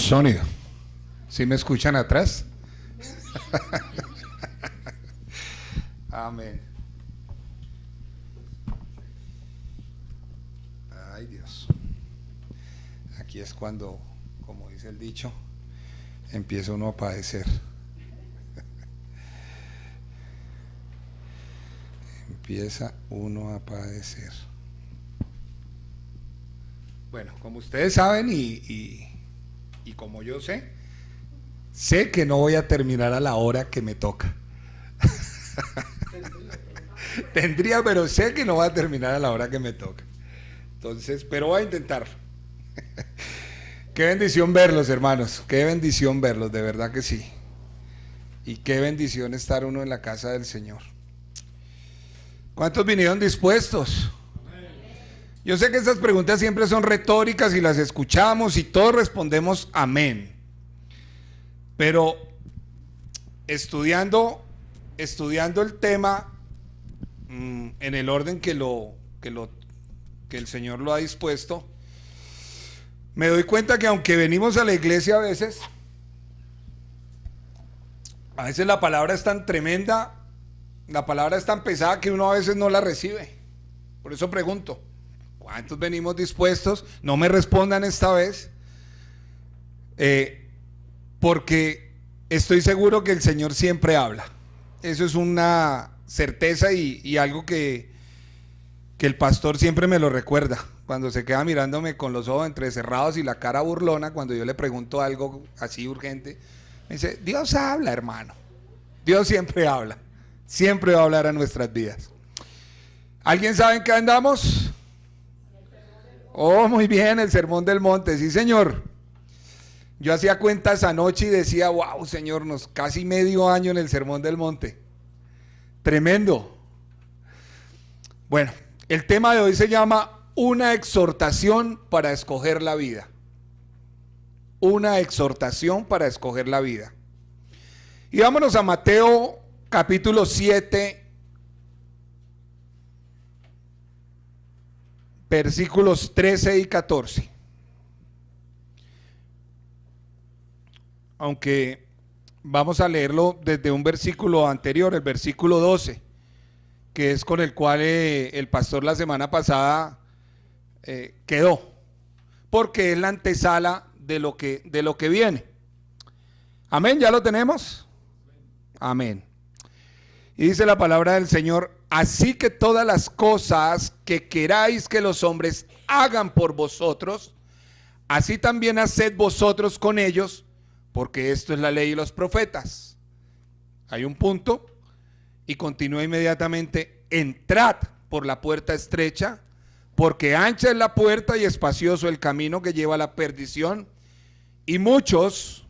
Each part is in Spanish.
Sonido. ¿Sí me escuchan atrás? Amén. Ay, Dios. Aquí es cuando, como dice el dicho, empieza uno a padecer. Empieza uno a padecer. Bueno, como ustedes saben y como yo sé que no voy a terminar a la hora que me toca. Tendría, pero sé que no voy a terminar a la hora que me toca. Entonces, pero voy a intentar. Qué bendición verlos, hermanos. Qué bendición verlos, de verdad que sí. Y qué bendición estar uno en la casa del Señor. ¿Cuántos vinieron dispuestos? Yo sé que estas preguntas siempre son retóricas y las escuchamos y todos respondemos amén. Pero estudiando el tema en el orden que el Señor lo ha dispuesto, me doy cuenta que aunque venimos a la iglesia a veces la palabra es tan tremenda, la palabra es tan pesada que uno a veces no la recibe. Por eso pregunto, ¿cuántos venimos dispuestos? No me respondan esta vez, porque estoy seguro que el Señor siempre habla. Eso es una certeza y algo que el pastor siempre me lo recuerda. Cuando se queda mirándome con los ojos entrecerrados y la cara burlona, cuando yo le pregunto algo así urgente, me dice: Dios habla, hermano. Dios siempre habla. Siempre va a hablar a nuestras vidas. ¿Alguien sabe en qué andamos? Oh, muy bien, el Sermón del Monte, sí, señor. Yo hacía cuentas anoche y decía: wow, Señor, casi medio año en el Sermón del Monte. Tremendo. Bueno, el tema de hoy se llama una exhortación para escoger la vida. Una exhortación para escoger la vida. Y vámonos a Mateo capítulo 7, versículos 13 y 14. Aunque vamos a leerlo desde un versículo anterior, el versículo 12, que es con el cual el pastor la semana pasada quedó, porque es la antesala de lo que viene. Amén, ¿ya lo tenemos? Amén. Y dice la palabra del Señor: así que todas las cosas que queráis que los hombres hagan por vosotros, así también haced vosotros con ellos, porque esto es la ley y los profetas. Hay un punto y continúa inmediatamente: entrad por la puerta estrecha, porque ancha es la puerta y espacioso el camino que lleva a la perdición, y muchos,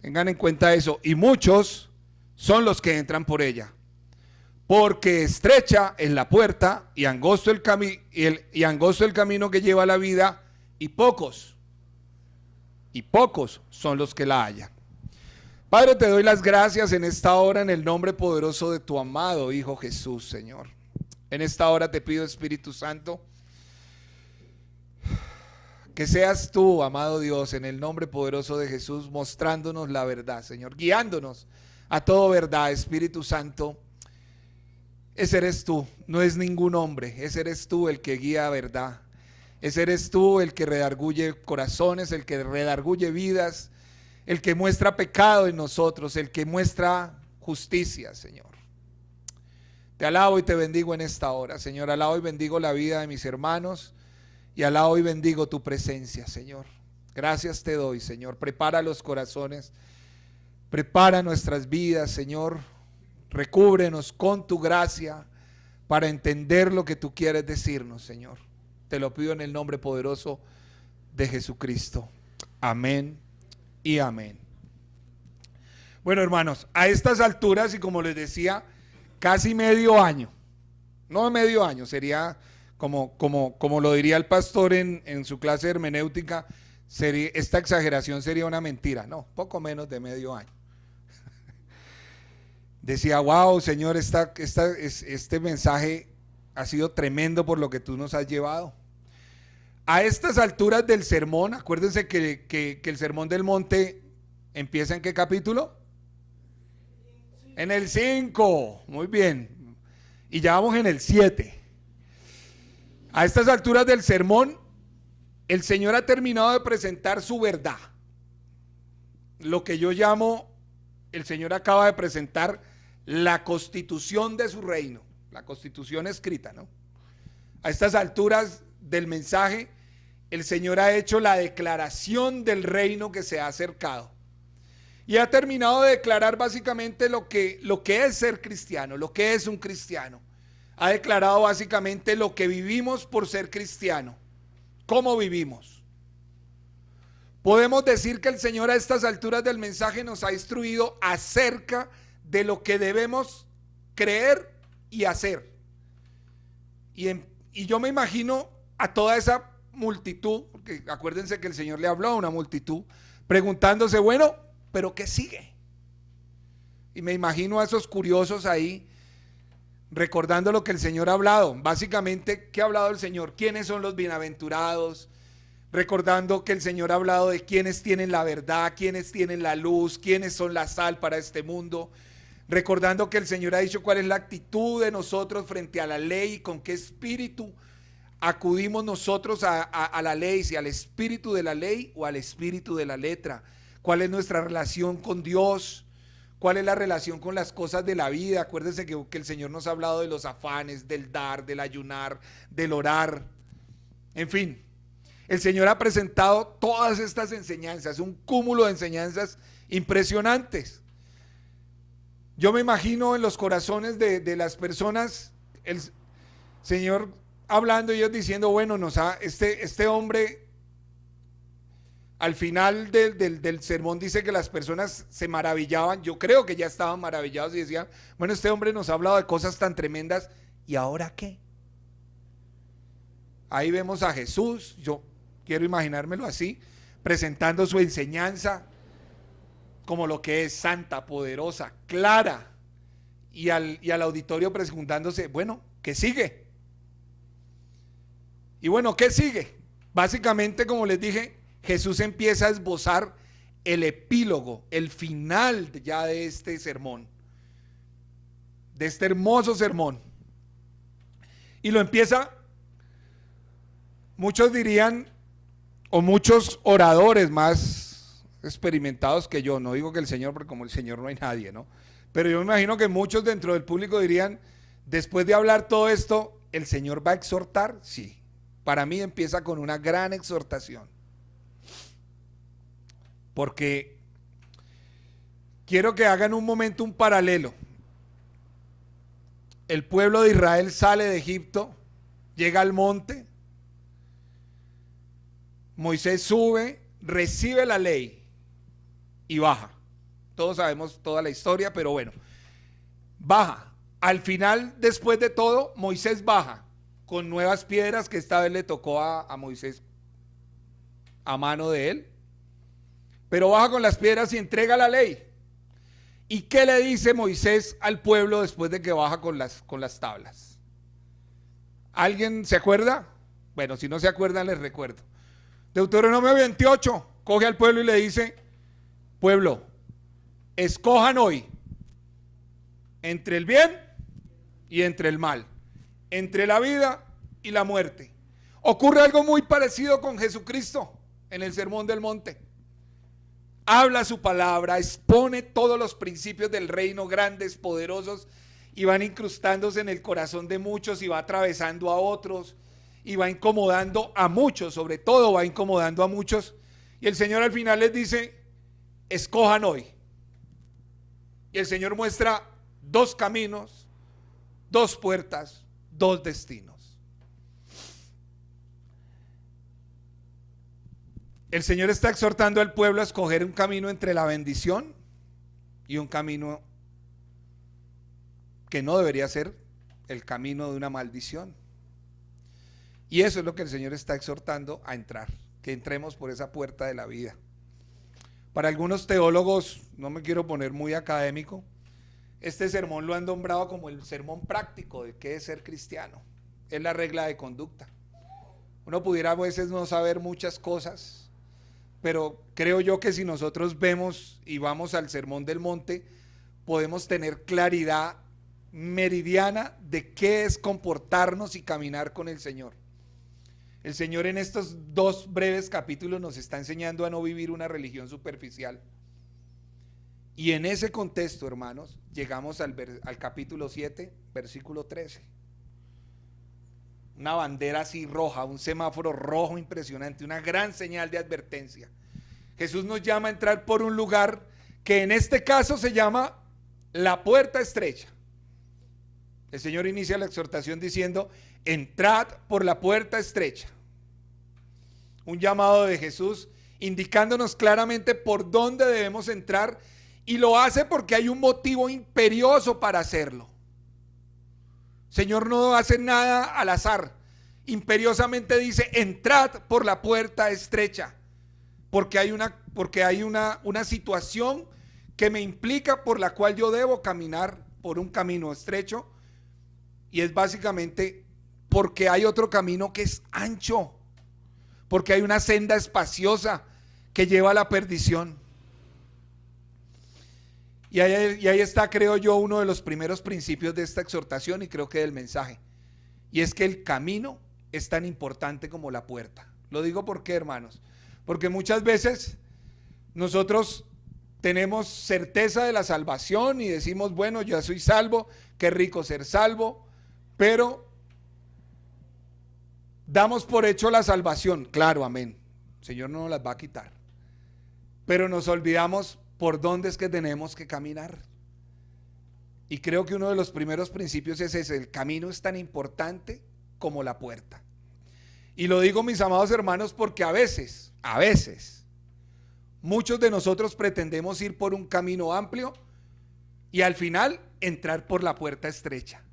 tengan en cuenta eso, y muchos son los que entran por ella. Porque estrecha es la puerta y angosto el camino que lleva a la vida, y pocos son los que la hallan. Padre, te doy las gracias en esta hora en el nombre poderoso de tu amado Hijo Jesús, Señor. En esta hora te pido, Espíritu Santo, que seas tú, amado Dios, en el nombre poderoso de Jesús, mostrándonos la verdad, Señor, guiándonos a toda verdad. Espíritu Santo, ese eres tú, no es ningún hombre, ese eres tú el que guía a verdad, ese eres tú el que redarguye corazones, el que redarguye vidas, el que muestra pecado en nosotros, el que muestra justicia, Señor. Te alabo y te bendigo en esta hora, Señor. Alabo y bendigo la vida de mis hermanos y alabo y bendigo tu presencia, Señor. Gracias te doy, Señor. Prepara los corazones, prepara nuestras vidas, Señor. Recúbrenos con tu gracia para entender lo que tú quieres decirnos, Señor. Te lo pido en el nombre poderoso de Jesucristo. Amén y amén. Bueno, hermanos, a estas alturas, y como les decía, casi medio año, no medio año, sería como lo diría el pastor en su clase de hermenéutica, esta exageración sería una mentira. No, poco menos de medio año. Decía: wow, Señor, este mensaje ha sido tremendo por lo que tú nos has llevado. A estas alturas del sermón, acuérdense que el sermón del monte empieza ¿en qué capítulo? En el 5, muy bien. Y ya vamos en el 7. A estas alturas del sermón, el Señor ha terminado de presentar su verdad. Lo que yo llamo, el Señor acaba de presentar la constitución de su reino, la constitución escrita, ¿no? A estas alturas del mensaje, el Señor ha hecho la declaración del reino que se ha acercado. Y ha terminado de declarar básicamente lo que es ser cristiano, lo que es un cristiano. Ha declarado básicamente lo que vivimos por ser cristiano. ¿Cómo vivimos? Podemos decir que el Señor a estas alturas del mensaje nos ha instruido acerca de lo que debemos creer y hacer. Y yo me imagino a toda esa multitud, porque acuérdense que el Señor le habló a una multitud, preguntándose, bueno, ¿pero qué sigue? Y me imagino a esos curiosos ahí, recordando lo que el Señor ha hablado. Básicamente, ¿qué ha hablado el Señor? ¿Quiénes son los bienaventurados? Recordando que el Señor ha hablado de quiénes tienen la verdad, quiénes tienen la luz, quiénes son la sal para este mundo. Recordando que el Señor ha dicho cuál es la actitud de nosotros frente a la ley y con qué espíritu acudimos nosotros a la ley, si al espíritu de la ley o al espíritu de la letra. ¿Cuál es nuestra relación con Dios? ¿Cuál es la relación con las cosas de la vida? Acuérdense que el Señor nos ha hablado de los afanes, del dar, del ayunar, del orar. En fin, el Señor ha presentado todas estas enseñanzas, un cúmulo de enseñanzas impresionantes. Yo me imagino en los corazones de las personas, el Señor hablando y ellos diciendo, bueno, este hombre al final del sermón dice que las personas se maravillaban. Yo creo que ya estaban maravillados y decían, bueno, este hombre nos ha hablado de cosas tan tremendas, ¿y ahora qué? Ahí vemos a Jesús, yo quiero imaginármelo así, presentando su enseñanza como lo que es santa, poderosa, clara, y al auditorio preguntándose, bueno, ¿qué sigue? Y bueno, ¿qué sigue? Básicamente, como les dije, Jesús empieza a esbozar el epílogo, el final ya de este sermón, de este hermoso sermón. Y lo empieza, muchos dirían, o muchos oradores más experimentados que yo, no digo que el Señor, porque como el Señor no hay nadie, ¿no? Pero yo me imagino que muchos dentro del público dirían, después de hablar todo esto, ¿el Señor va a exhortar? Sí. Para mí empieza con una gran exhortación. Porque quiero que hagan un momento un paralelo. El pueblo de Israel sale de Egipto, llega al monte, Moisés sube, recibe la ley y baja. Todos sabemos toda la historia, pero bueno, baja. Al final, después de todo, Moisés baja con nuevas piedras que esta vez le tocó a Moisés a mano de él. Pero baja con las piedras y entrega la ley. ¿Y qué le dice Moisés al pueblo después de que baja con las tablas? ¿Alguien se acuerda? Bueno, si no se acuerdan les recuerdo. Deuteronomio 28, coge al pueblo y le dice, pueblo, escojan hoy entre el bien y entre el mal, entre la vida y la muerte. Ocurre algo muy parecido con Jesucristo en el Sermón del Monte. Habla su palabra, expone todos los principios del reino, grandes, poderosos, y van incrustándose en el corazón de muchos y va atravesando a otros y va incomodando a muchos, sobre todo va incomodando a muchos. Y el Señor al final les dice, escojan hoy. Y el Señor muestra dos caminos, dos puertas, dos destinos. El Señor está exhortando al pueblo a escoger un camino entre la bendición y un camino que no debería ser el camino de una maldición. Y eso es lo que el Señor está exhortando a entrar, que entremos por esa puerta de la vida. Para algunos teólogos, no me quiero poner muy académico, este sermón lo han nombrado como el sermón práctico de qué es ser cristiano. Es la regla de conducta. Uno pudiera a veces no saber muchas cosas, pero creo yo que si nosotros vemos y vamos al Sermón del Monte, podemos tener claridad meridiana de qué es comportarnos y caminar con el Señor. El Señor en estos 2 breves capítulos nos está enseñando a no vivir una religión superficial. Y en ese contexto, hermanos, llegamos al capítulo 7, versículo 13. Una bandera así roja, un semáforo rojo impresionante, una gran señal de advertencia. Jesús nos llama a entrar por un lugar que en este caso se llama la puerta estrecha. El Señor inicia la exhortación diciendo: entrad por la puerta estrecha. Un llamado de Jesús indicándonos claramente por dónde debemos entrar, y lo hace porque hay un motivo imperioso para hacerlo. El Señor no hace nada al azar. Imperiosamente dice: entrad por la puerta estrecha, porque hay una situación que me implica por la cual yo debo caminar por un camino estrecho, y es básicamente porque hay otro camino que es ancho, porque hay una senda espaciosa que lleva a la perdición. Y ahí está, creo yo, uno de los primeros principios de esta exhortación, y creo que del mensaje, y es que el camino es tan importante como la puerta. Lo digo porque, hermanos, porque muchas veces nosotros tenemos certeza de la salvación y decimos: bueno, yo soy salvo, qué rico ser salvo, pero damos por hecho la salvación. Claro, amén, el Señor no nos las va a quitar, pero nos olvidamos por dónde es que tenemos que caminar. Y creo que uno de los primeros principios es ese: el camino es tan importante como la puerta. Y lo digo, mis amados hermanos, porque a veces, muchos de nosotros pretendemos ir por un camino amplio y al final entrar por la puerta estrecha.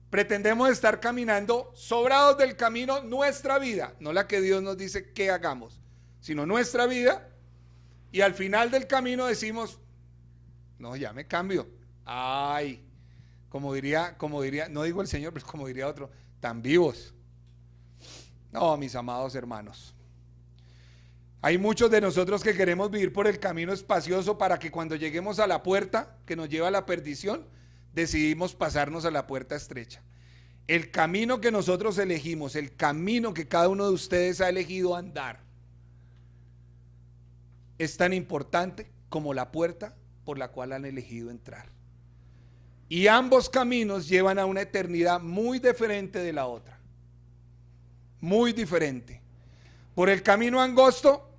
Pretendemos estar caminando sobrados del camino, nuestra vida, no la que Dios nos dice que hagamos, sino nuestra vida, y al final del camino decimos: no, ya me cambio. Ay, como diría, no digo el Señor, pero como diría otro, tan vivos. No, mis amados hermanos, hay muchos de nosotros que queremos vivir por el camino espacioso para que cuando lleguemos a la puerta que nos lleva a la perdición, decidimos pasarnos a la puerta estrecha. El camino que nosotros elegimos, el camino que cada uno de ustedes ha elegido andar, es tan importante como la puerta por la cual han elegido entrar. Y ambos caminos llevan a una eternidad muy diferente de la otra. Muy diferente. Por el camino angosto,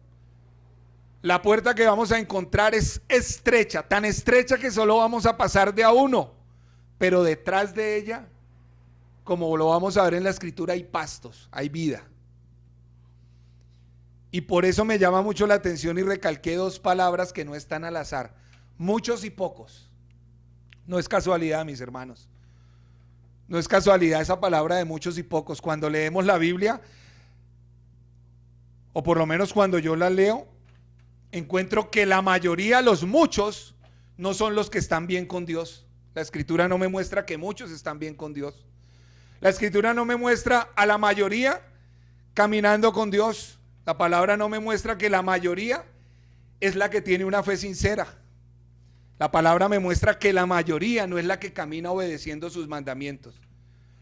la puerta que vamos a encontrar es estrecha, tan estrecha que solo vamos a pasar de a uno, pero detrás de ella, como lo vamos a ver en la escritura, hay pastos, hay vida. Y por eso me llama mucho la atención y recalqué 2 palabras que no están al azar: muchos y pocos. No es casualidad, mis hermanos. No es casualidad esa palabra de muchos y pocos. Cuando leemos la Biblia, o por lo menos cuando yo la leo, encuentro que la mayoría, los muchos, no son los que están bien con Dios. La escritura no me muestra que muchos están bien con Dios. La escritura no me muestra a la mayoría caminando con Dios. La palabra no me muestra que la mayoría es la que tiene una fe sincera. La palabra me muestra que la mayoría no es la que camina obedeciendo sus mandamientos.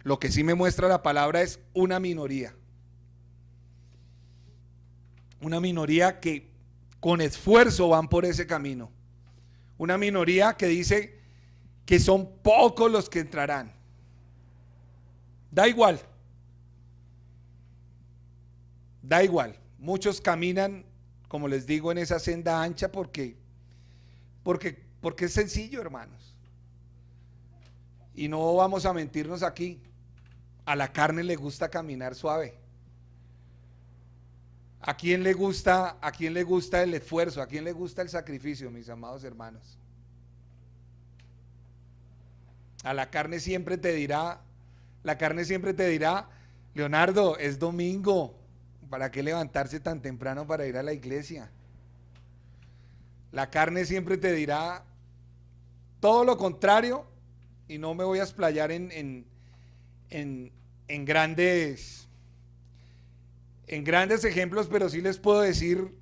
Lo que sí me muestra la palabra es una minoría. Una minoría que con esfuerzo van por ese camino. Una minoría que dice que son pocos los que entrarán. Da igual. Da igual. Muchos caminan, como les digo, en esa senda ancha porque es sencillo, hermanos. Y no vamos a mentirnos aquí. A la carne le gusta caminar suave. ¿A quién le gusta el esfuerzo? ¿A quién le gusta el sacrificio, mis amados hermanos? A la carne siempre te dirá, Leonardo, es domingo, ¿para qué levantarse tan temprano para ir a la iglesia? La carne siempre te dirá todo lo contrario, y no me voy a explayar en grandes en grandes ejemplos, pero sí les puedo decir,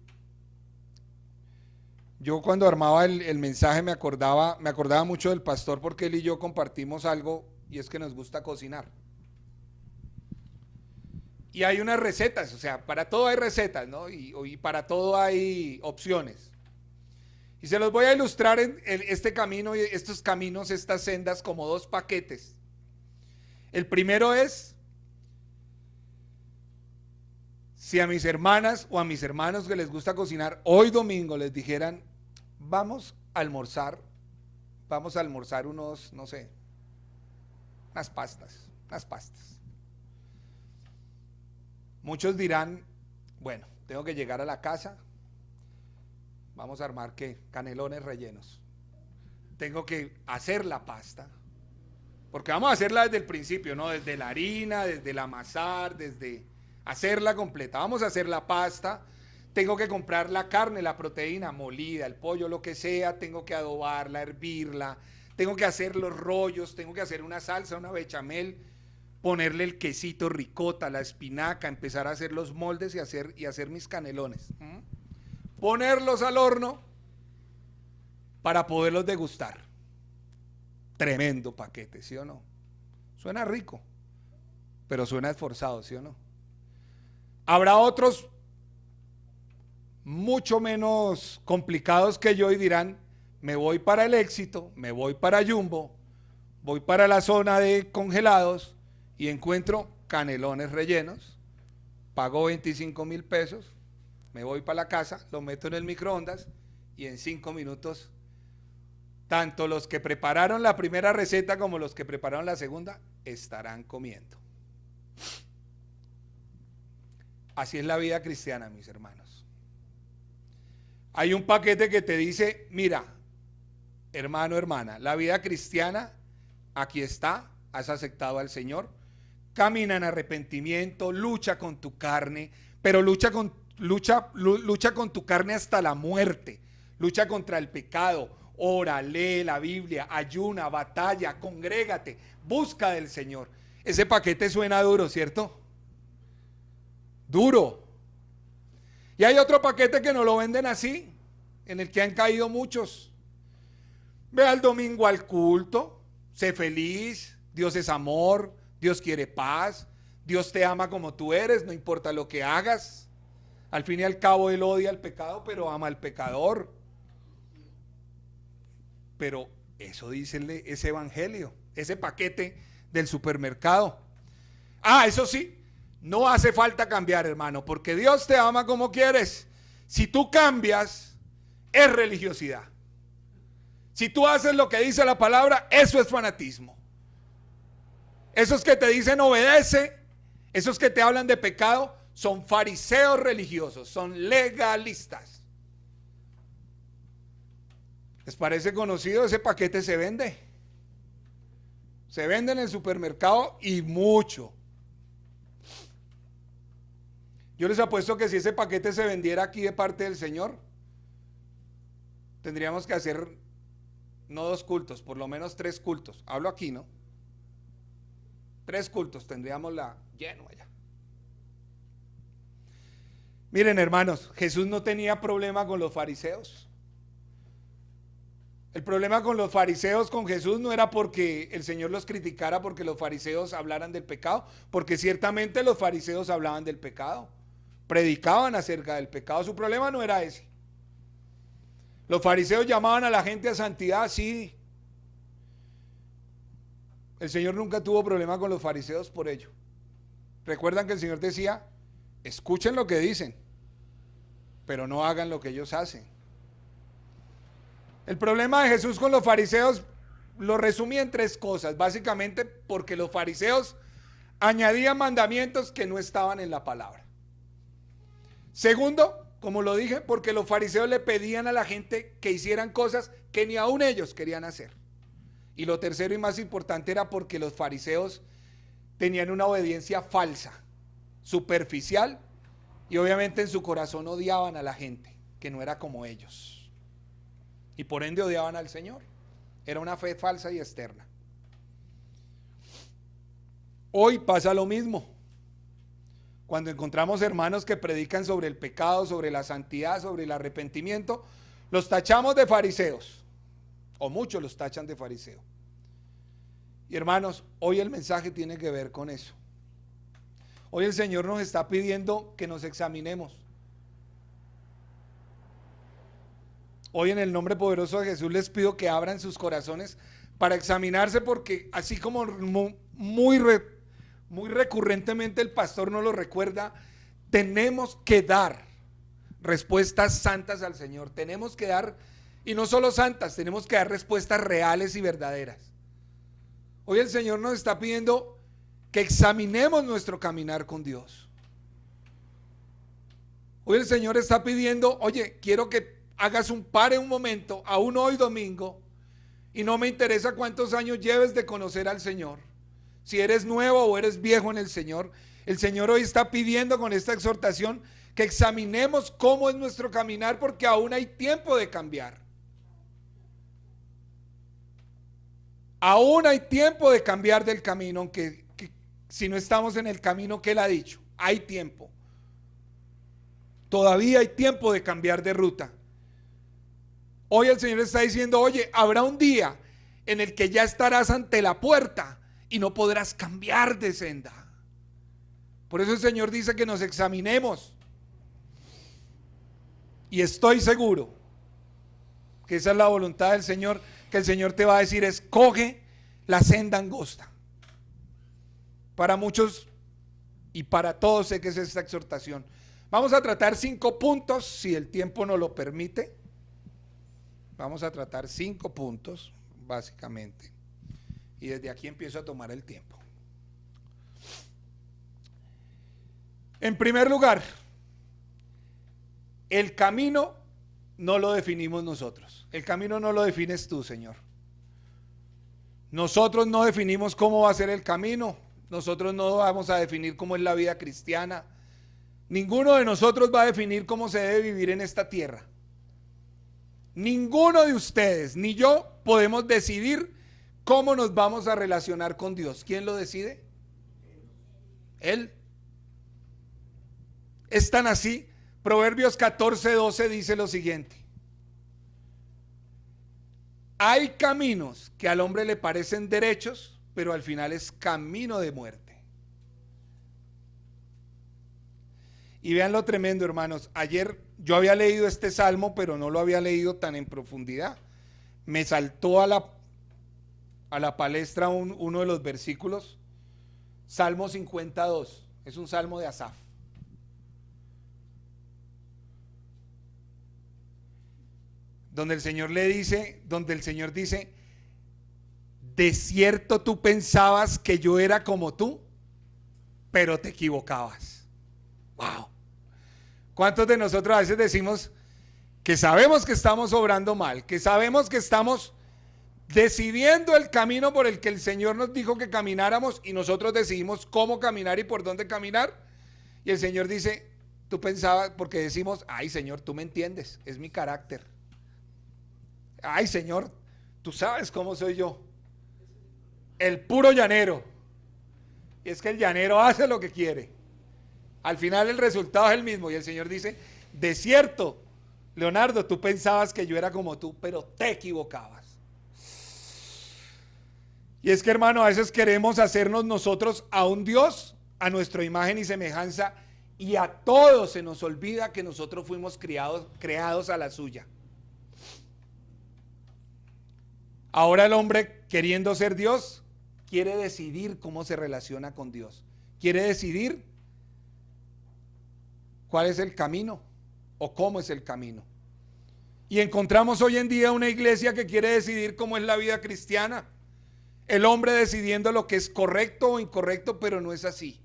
yo cuando armaba el mensaje me acordaba mucho del pastor porque él y yo compartimos algo y es que nos gusta cocinar. Y hay unas recetas, o sea, para todo hay recetas, ¿no? Y para todo hay opciones. Y se los voy a ilustrar en este camino, estos caminos, estas sendas, como dos paquetes. El primero es, si a mis hermanas o a mis hermanos que les gusta cocinar, hoy domingo les dijeran, vamos a almorzar unos, no sé, unas pastas. Muchos dirán, bueno, tengo que llegar a la casa, vamos a armar ¿qué? Canelones rellenos. Tengo que hacer la pasta, porque vamos a hacerla desde el principio, ¿no? Desde la harina, desde el amasar, desde hacerla completa. Vamos a hacer la pasta, tengo que comprar la carne, la proteína molida, el pollo, lo que sea, tengo que adobarla, hervirla, tengo que hacer los rollos, tengo que hacer una salsa, una bechamel, ponerle el quesito, ricota, la espinaca, empezar a hacer los moldes y hacer mis canelones. Ponerlos al horno para poderlos degustar. Tremendo paquete, ¿sí o no? Suena rico, pero suena esforzado, ¿sí o no? Habrá otros mucho menos complicados que yo y dirán, me voy para el Éxito, me voy para Jumbo, voy para la zona de congelados y encuentro canelones rellenos, pago 25,000 pesos, me voy para la casa, lo meto en el microondas y en 5 minutos, tanto los que prepararon la primera receta como los que prepararon la segunda estarán comiendo. Así es la vida cristiana, mis hermanos. Hay un paquete que te dice, mira, hermano, hermana, la vida cristiana, aquí está, has aceptado al Señor, camina en arrepentimiento, lucha con tu carne, pero lucha con tu carne hasta la muerte, lucha contra el pecado, ora, lee la Biblia, ayuna, batalla, congrégate, busca del Señor. Ese paquete suena duro, ¿cierto? Duro. Y hay otro paquete que nos lo venden así, en el que han caído muchos. Ve al domingo al culto, sé feliz, Dios es amor, Dios quiere paz, Dios te ama como tú eres, no importa lo que hagas. Al fin y al cabo Él odia al pecado, pero ama al pecador. Pero eso dice ese evangelio, ese paquete del supermercado. Eso sí, no hace falta cambiar, hermano, porque Dios te ama como quieres. Si tú cambias, es religiosidad. Si tú haces lo que dice la palabra, eso es fanatismo. Esos que te dicen obedece, esos que te hablan de pecado, son fariseos religiosos, son legalistas. ¿Les parece conocido? Ese paquete se vende. Se vende en el supermercado y mucho. Yo les apuesto que si ese paquete se vendiera aquí de parte del Señor, tendríamos que hacer no 2 cultos, por lo menos 3 cultos. Hablo aquí, ¿no? 3 cultos, tendríamos lleno allá. Miren, hermanos, Jesús no tenía problema con los fariseos. El problema con los fariseos, con Jesús, no era porque el Señor los criticara porque los fariseos hablaran del pecado, porque ciertamente los fariseos hablaban del pecado, predicaban acerca del pecado. Su problema no era ese. Los fariseos llamaban a la gente a santidad, sí. El Señor nunca tuvo problema con los fariseos por ello. Recuerdan que el Señor decía, escuchen lo que dicen, pero no hagan lo que ellos hacen. El problema de Jesús con los fariseos lo resumía en 3 cosas, básicamente porque los fariseos añadían mandamientos que no estaban en la palabra. Segundo, como lo dije, porque los fariseos le pedían a la gente que hicieran cosas que ni aún ellos querían hacer. Y lo tercero y más importante era porque los fariseos tenían una obediencia falsa, superficial, y obviamente en su corazón odiaban a la gente que no era como ellos. Y por ende odiaban al Señor. Era una fe falsa y externa. Hoy pasa lo mismo. Cuando encontramos hermanos que predican sobre el pecado, sobre la santidad, sobre el arrepentimiento, los tachamos de fariseos, o muchos los tachan de fariseo. Y hermanos, hoy el mensaje tiene que ver con eso. Hoy el Señor nos está pidiendo que nos examinemos. Hoy en el nombre poderoso de Jesús les pido que abran sus corazones para examinarse, porque así como muy recurrentemente el pastor nos lo recuerda, tenemos que dar respuestas santas al Señor. Tenemos que dar, y no solo santas, tenemos que dar respuestas reales y verdaderas. Hoy el Señor nos está pidiendo que examinemos nuestro caminar con Dios. Hoy el Señor está pidiendo, oye, quiero que hagas un pare un momento, aún hoy domingo, y no me interesa cuántos años lleves de conocer al Señor. Si eres nuevo o eres viejo en el Señor hoy está pidiendo con esta exhortación que examinemos cómo es nuestro caminar, porque aún hay tiempo de cambiar. Aún hay tiempo de cambiar del camino, aunque si no estamos en el camino que Él ha dicho, hay tiempo. Todavía hay tiempo de cambiar de ruta. Hoy el Señor está diciendo, oye, habrá un día en el que ya estarás ante la puerta y no podrás cambiar de senda. Por eso el Señor dice que nos examinemos. Y estoy seguro que esa es la voluntad del Señor, que el Señor te va a decir, escoge la senda angosta. Para muchos y para todos sé que es esta exhortación. Vamos a tratar 5 puntos, si el tiempo nos lo permite. Vamos a tratar 5 puntos, básicamente. Y desde aquí empiezo a tomar el tiempo. En primer lugar, el camino no lo definimos nosotros. El camino no lo defines tú, Señor. Nosotros no definimos cómo va a ser el camino. Nosotros no vamos a definir cómo es la vida cristiana. Ninguno de nosotros va a definir cómo se debe vivir en esta tierra. Ninguno de ustedes, ni yo, podemos decidir cómo nos vamos a relacionar con Dios. ¿Quién lo decide? Él. Es tan así. Proverbios 14:12 dice lo siguiente: hay caminos que al hombre le parecen derechos, pero al final es camino de muerte. Y vean lo tremendo, hermanos. Ayer yo había leído este salmo, pero no lo había leído tan en profundidad. Me saltó a la palestra uno de los versículos. Salmo 52. Es un salmo de Asaf. Donde el Señor dice, de cierto tú pensabas que yo era como tú, pero te equivocabas. Wow. ¿Cuántos de nosotros a veces decimos que sabemos que estamos obrando mal, que sabemos que estamos decidiendo el camino por el que el Señor nos dijo que camináramos y nosotros decidimos cómo caminar y por dónde caminar? Y el Señor dice, tú pensabas, porque decimos, ay Señor, tú me entiendes, es mi carácter. Ay Señor, tú sabes cómo soy yo, el puro llanero. Y es que el llanero hace lo que quiere. Al final el resultado es el mismo. Y el Señor dice, de cierto, Leonardo, tú pensabas que yo era como tú, pero te equivocabas. Y es que, hermano, a veces queremos hacernos nosotros a un Dios, a nuestra imagen y semejanza, y a todos se nos olvida que nosotros fuimos creados a la suya. Ahora el hombre, queriendo ser Dios, quiere decidir cómo se relaciona con Dios. Quiere decidir cuál es el camino o cómo es el camino. Y encontramos hoy en día una iglesia que quiere decidir cómo es la vida cristiana. El hombre decidiendo lo que es correcto o incorrecto, pero no es así.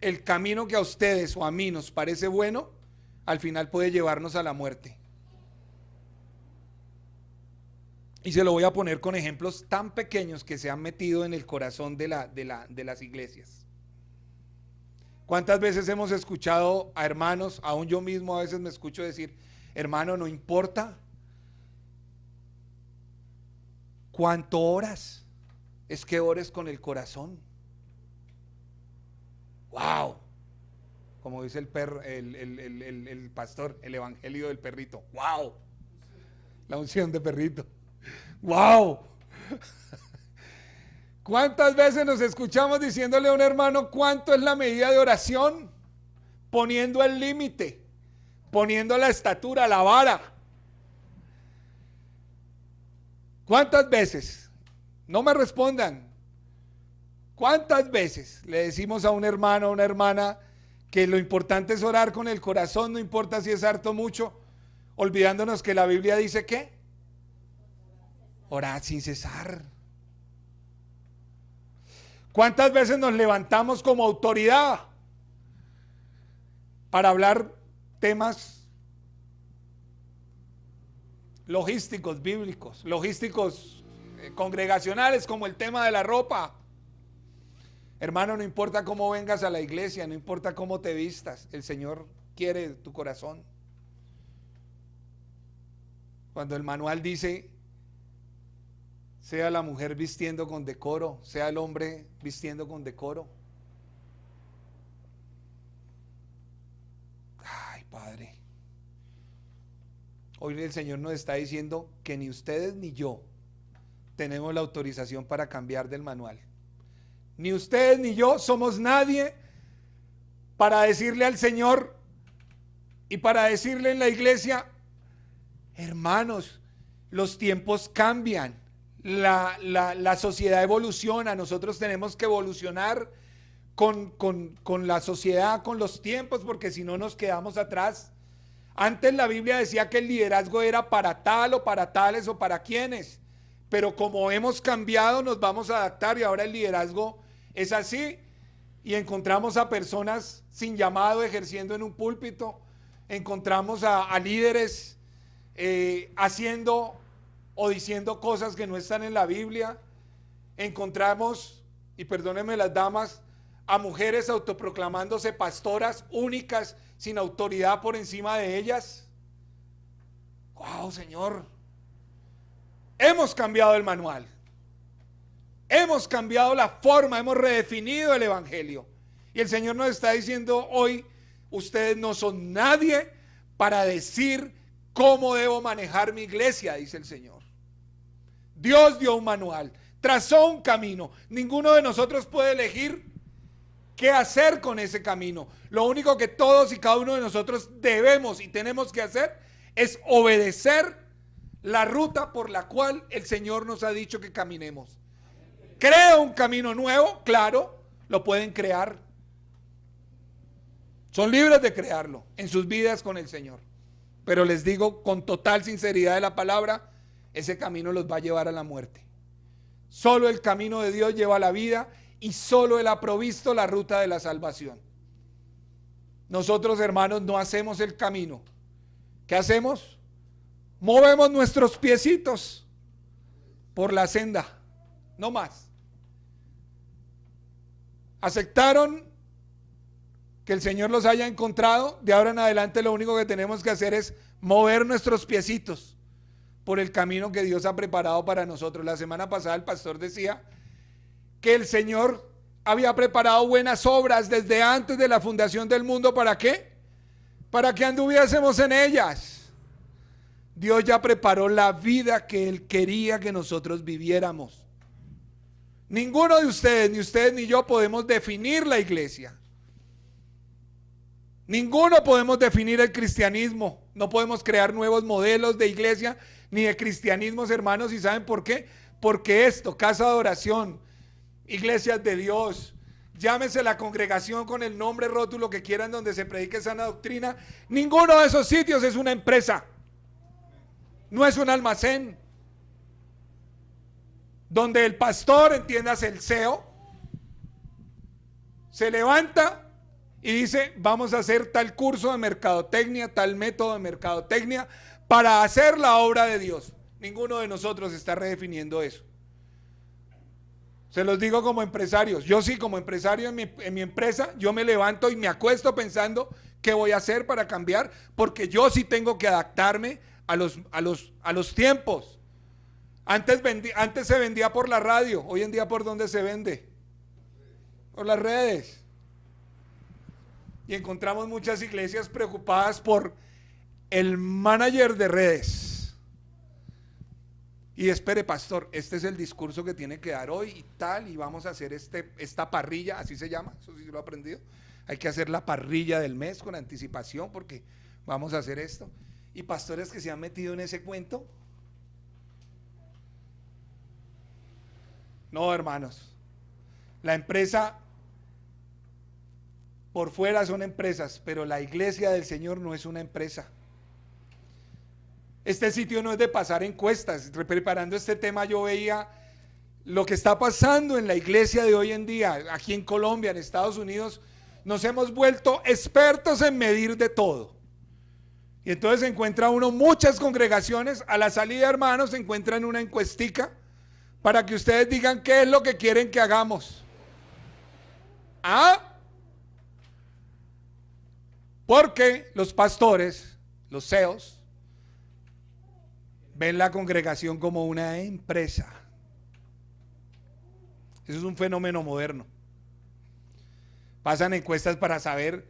El camino que a ustedes o a mí nos parece bueno, al final puede llevarnos a la muerte. Y se lo voy a poner con ejemplos tan pequeños que se han metido en el corazón de las iglesias. ¿Cuántas veces hemos escuchado a hermanos, aún yo mismo a veces me escucho decir, hermano, no importa cuánto oras, es que ores con el corazón? ¡Wow! como dice el perro, el pastor, el evangelio del perrito. ¡Wow! La unción de perrito. ¡Wow! ¿Cuántas veces nos escuchamos diciéndole a un hermano cuánto es la medida de oración? Poniendo el límite, poniendo la estatura, la vara. ¿Cuántas veces? No me respondan. ¿Cuántas veces le decimos a un hermano o una hermana que lo importante es orar con el corazón, no importa si es harto o mucho, olvidándonos que la Biblia dice ¿qué? Orad sin cesar. ¿Cuántas veces nos levantamos como autoridad para hablar temas logísticos, bíblicos, logísticos congregacionales, como el tema de la ropa? Hermano, no importa cómo vengas a la iglesia, no importa cómo te vistas, el Señor quiere tu corazón. Cuando el manual dice, sea la mujer vistiendo con decoro, sea el hombre vistiendo con decoro. Ay, Padre. Hoy el Señor nos está diciendo que ni ustedes ni yo tenemos la autorización para cambiar del manual. Ni ustedes ni yo somos nadie para decirle al Señor y para decirle en la iglesia, hermanos, los tiempos cambian, la sociedad evoluciona, nosotros tenemos que evolucionar con la sociedad, con los tiempos, porque si no nos quedamos atrás. Antes la Biblia decía que el liderazgo era para tal o para tales o para quienes, pero como hemos cambiado nos vamos a adaptar y ahora el liderazgo es así y encontramos a personas sin llamado ejerciendo en un púlpito, encontramos a líderes haciendo o diciendo cosas que no están en la Biblia, encontramos, y perdónenme las damas, a mujeres autoproclamándose pastoras únicas sin autoridad por encima de ellas. ¡Wow, Señor! Hemos cambiado el manual. Hemos cambiado la forma, hemos redefinido el evangelio. Y el Señor nos está diciendo hoy, ustedes no son nadie para decir cómo debo manejar mi iglesia, dice el Señor. Dios dio un manual, trazó un camino. Ninguno de nosotros puede elegir qué hacer con ese camino. Lo único que todos y cada uno de nosotros debemos y tenemos que hacer es obedecer la ruta por la cual el Señor nos ha dicho que caminemos. Crea un camino nuevo, claro, lo pueden crear. Son libres de crearlo en sus vidas con el Señor. Pero les digo con total sinceridad de la palabra, ese camino los va a llevar a la muerte. Solo el camino de Dios lleva a la vida y solo Él ha provisto la ruta de la salvación. Nosotros, hermanos, no hacemos el camino. ¿Qué hacemos? Movemos nuestros piecitos por la senda, no más. Aceptaron que el Señor los haya encontrado. De ahora en adelante lo único que tenemos que hacer es mover nuestros piecitos por el camino que Dios ha preparado para nosotros. La semana pasada el pastor decía que el Señor había preparado buenas obras desde antes de la fundación del mundo. ¿Para qué? Para que anduviésemos en ellas. Dios ya preparó la vida que Él quería que nosotros viviéramos. Ninguno de ustedes, ni ustedes ni yo podemos definir la iglesia. Ninguno podemos definir el cristianismo. No podemos crear nuevos modelos de iglesia ni de cristianismos, hermanos. ¿Y saben por qué? Porque esto, casa de oración, iglesias de Dios, llámese la congregación con el nombre rótulo que quieran donde se predique sana doctrina, ninguno de esos sitios es una empresa. No es un almacén donde el pastor, entiéndase el CEO, se levanta y dice, vamos a hacer tal curso de mercadotecnia, tal método de mercadotecnia para hacer la obra de Dios. Ninguno de nosotros está redefiniendo eso. Se los digo como empresarios. Yo sí, como empresario en mi empresa, yo me levanto y me acuesto pensando qué voy a hacer para cambiar, porque yo sí tengo que adaptarme a los tiempos. Antes se vendía por la radio, hoy en día ¿por dónde se vende? Por las redes. Y encontramos muchas iglesias preocupadas por el manager de redes. Y espere, pastor, este es el discurso que tiene que dar hoy y tal, y vamos a hacer esta parrilla, así se llama, eso sí lo he aprendido. Hay que hacer la parrilla del mes con anticipación porque vamos a hacer esto. Y pastores que se han metido en ese cuento. No, hermanos. La empresa por fuera son empresas, pero la iglesia del Señor no es una empresa. Este sitio no es de pasar encuestas. Preparando este tema yo veía lo que está pasando en la iglesia de hoy en día, aquí en Colombia, en Estados Unidos. Nos hemos vuelto expertos en medir de todo. Y entonces se encuentra uno muchas congregaciones, a la salida, hermanos, se encuentran una encuestica para que ustedes digan qué es lo que quieren que hagamos. ¿Ah? Porque los pastores, los CEOs, ven la congregación como una empresa. Eso es un fenómeno moderno. Pasan encuestas para saber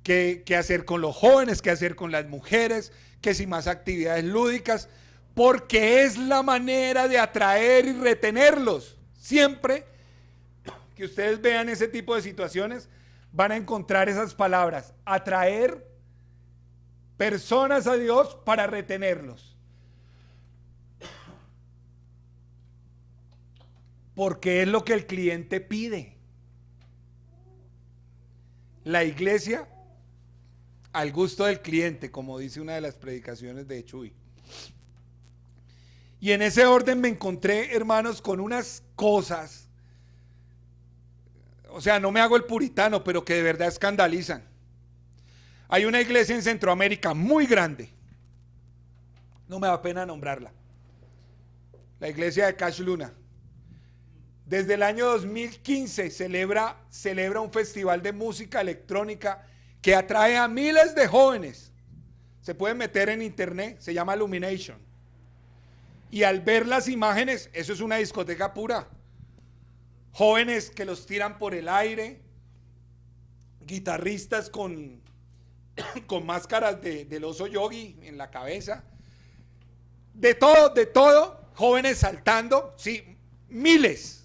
qué hacer con los jóvenes, qué hacer con las mujeres, que si más actividades lúdicas, porque es la manera de atraer y retenerlos. Siempre que ustedes vean ese tipo de situaciones, van a encontrar esas palabras: atraer personas a Dios para retenerlos. Porque es lo que el cliente pide. La iglesia al gusto del cliente, como dice una de las predicaciones de Chuy. Y en ese orden me encontré, hermanos, con unas cosas, o sea, no me hago el puritano, pero que de verdad escandalizan. Hay una iglesia en Centroamérica muy grande, no me da pena nombrarla, la iglesia de Cash Luna. Desde el año 2015 celebra un festival de música electrónica que atrae a miles de jóvenes. Se pueden meter en internet, se llama Illumination. Y al ver las imágenes, eso es una discoteca pura. Jóvenes que los tiran por el aire, guitarristas con máscaras del oso yogi en la cabeza. De todo, jóvenes saltando, sí, miles.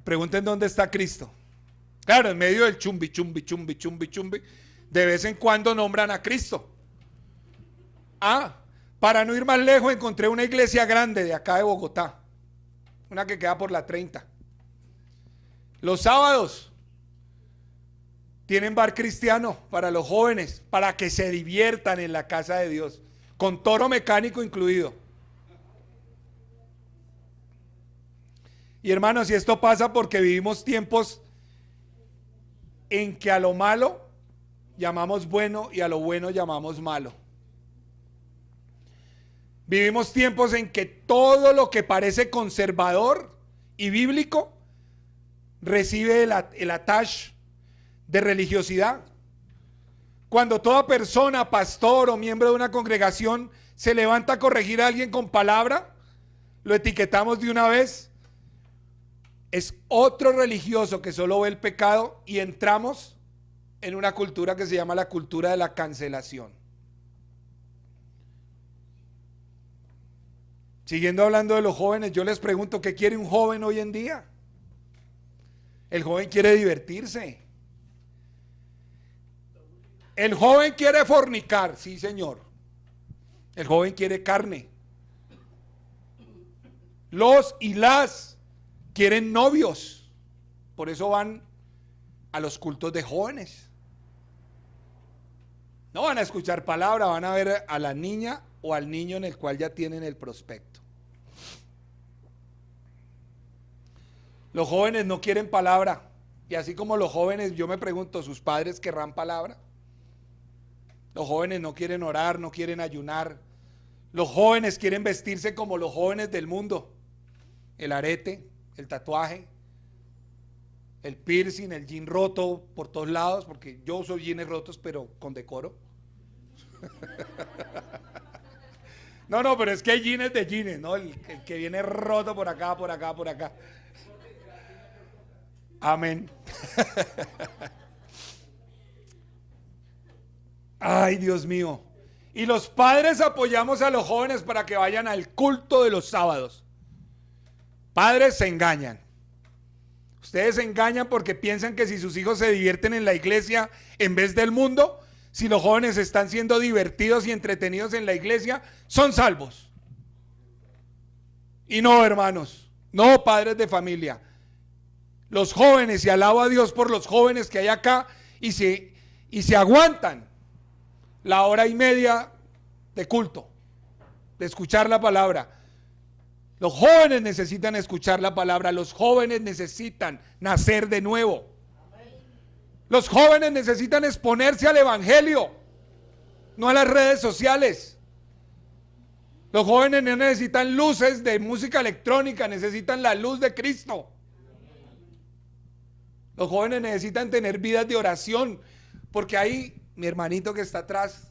Pregunten dónde está Cristo. Claro, en medio del chumbi, de vez en cuando nombran a Cristo. Para no ir más lejos, encontré una iglesia grande de acá de Bogotá, una que queda por la 30. Los sábados tienen bar cristiano para los jóvenes, para que se diviertan en la casa de Dios, con toro mecánico incluido. Y hermanos, y esto pasa porque vivimos tiempos en que a lo malo llamamos bueno y a lo bueno llamamos malo. Vivimos tiempos en que todo lo que parece conservador y bíblico recibe el attach de religiosidad. Cuando toda persona, pastor o miembro de una congregación se levanta a corregir a alguien con palabra, lo etiquetamos de una vez. Es otro religioso que solo ve el pecado y entramos en una cultura que se llama la cultura de la cancelación. Siguiendo hablando de los jóvenes, yo les pregunto, ¿qué quiere un joven hoy en día? El joven quiere divertirse. El joven quiere fornicar, sí señor. El joven quiere carne. Los y las quieren novios. Por eso van a los cultos de jóvenes. No van a escuchar palabra, van a ver a la niña o al niño en el cual ya tienen el prospecto. Los jóvenes no quieren palabra. Y así como los jóvenes, yo me pregunto, ¿sus padres querrán palabra? Los jóvenes no quieren orar, no quieren ayunar. Los jóvenes quieren vestirse como los jóvenes del mundo. El arete, el tatuaje, el piercing, el jean roto por todos lados, porque yo uso jeans rotos pero con decoro. No, pero es que hay jeans de jeans, ¿no? El que viene roto por acá, por acá, por acá. Amén. Ay, Dios mío. Y los padres apoyamos a los jóvenes para que vayan al culto de los sábados. Padres se engañan. Ustedes se engañan porque piensan que si sus hijos se divierten en la iglesia en vez del mundo, si los jóvenes están siendo divertidos y entretenidos en la iglesia, son salvos. Y no, hermanos, no, padres de familia. Los jóvenes, y alabo a Dios por los jóvenes que hay acá, y se aguantan la hora y media de culto, de escuchar la palabra. Los jóvenes necesitan escuchar la palabra, los jóvenes necesitan nacer de nuevo. Los jóvenes necesitan exponerse al evangelio, no a las redes sociales. Los jóvenes no necesitan luces de música electrónica, necesitan la luz de Cristo. Los jóvenes necesitan tener vidas de oración, porque ahí mi hermanito que está atrás,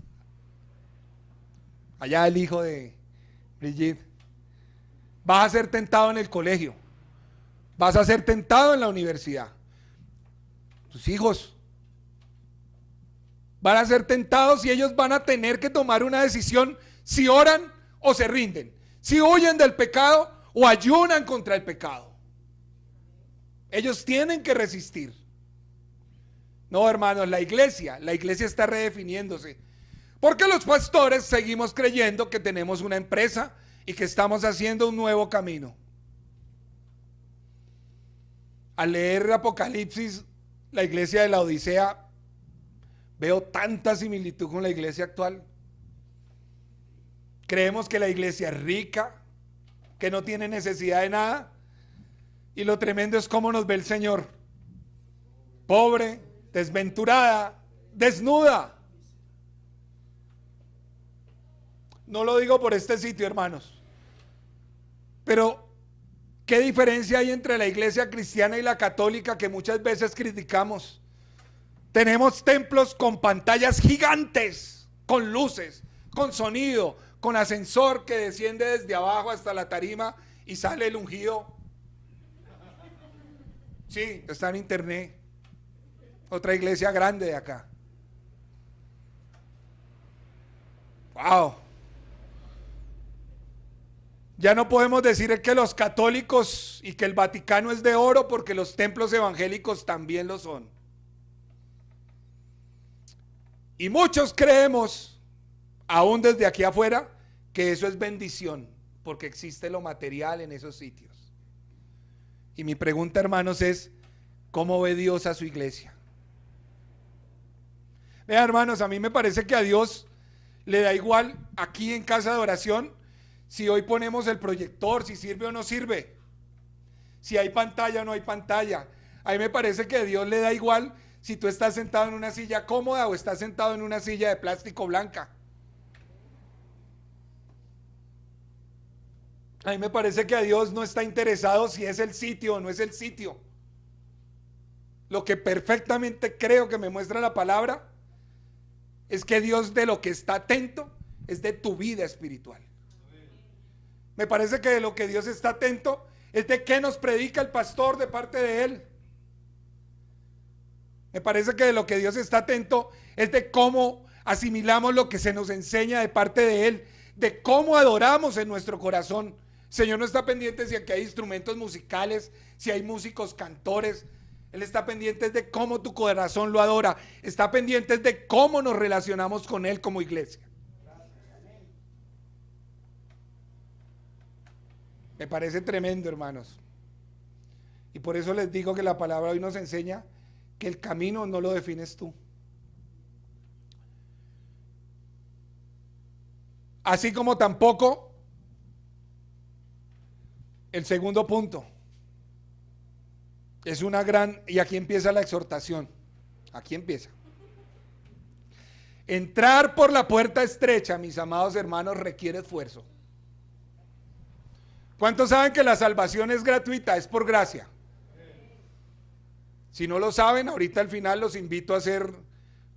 allá el hijo de Brigitte, vas a ser tentado en el colegio, vas a ser tentado en la universidad. Tus hijos van a ser tentados y ellos van a tener que tomar una decisión si oran o se rinden, si huyen del pecado o ayunan contra el pecado. Ellos tienen que resistir. No, hermanos, la iglesia está redefiniéndose, porque los pastores seguimos creyendo que tenemos una empresa y que estamos haciendo un nuevo camino. Al leer Apocalipsis, la iglesia de la Odisea, veo tanta similitud con la iglesia actual. Creemos que la iglesia es rica, que no tiene necesidad de nada, y lo tremendo es cómo nos ve el Señor: pobre, desventurada, desnuda. No lo digo por este sitio, hermanos, pero ¿qué diferencia hay entre la iglesia cristiana y la católica que muchas veces criticamos? Tenemos templos con pantallas gigantes, con luces, con sonido, con ascensor que desciende desde abajo hasta la tarima y sale el ungido. Sí, está en internet. Otra iglesia grande de acá. Wow. Ya no podemos decir que los católicos y que el Vaticano es de oro, porque los templos evangélicos también lo son. Y muchos creemos, aún desde aquí afuera, que eso es bendición, porque existe lo material en esos sitios. Y mi pregunta, hermanos, es: ¿cómo ve Dios a su iglesia? Vean, hermanos, a mí me parece que a Dios le da igual aquí en casa de oración si hoy ponemos el proyector, si sirve o no sirve, si hay pantalla o no hay pantalla. A mí me parece que a Dios le da igual si tú estás sentado en una silla cómoda o estás sentado en una silla de plástico blanca. A mí me parece que a Dios no está interesado si es el sitio o no es el sitio. Lo que perfectamente creo que me muestra la palabra es que Dios, de lo que está atento es de tu vida espiritual. Me parece que de lo que Dios está atento es de qué nos predica el pastor de parte de él. Me parece que de lo que Dios está atento es de cómo asimilamos lo que se nos enseña de parte de él, de cómo adoramos en nuestro corazón. El Señor no está pendiente si aquí hay instrumentos musicales, si hay músicos, cantores. Él está pendiente de cómo tu corazón lo adora. Está pendiente de cómo nos relacionamos con Él como iglesia. Me parece tremendo, hermanos. Y por eso les digo que la palabra hoy nos enseña que el camino no lo defines tú. Así como tampoco el segundo punto. Es una gran, y aquí empieza la exhortación. Aquí empieza. Entrar por la puerta estrecha, mis amados hermanos, requiere esfuerzo. ¿Cuántos saben que la salvación es gratuita? Es por gracia. Si no lo saben, ahorita al final los invito a hacer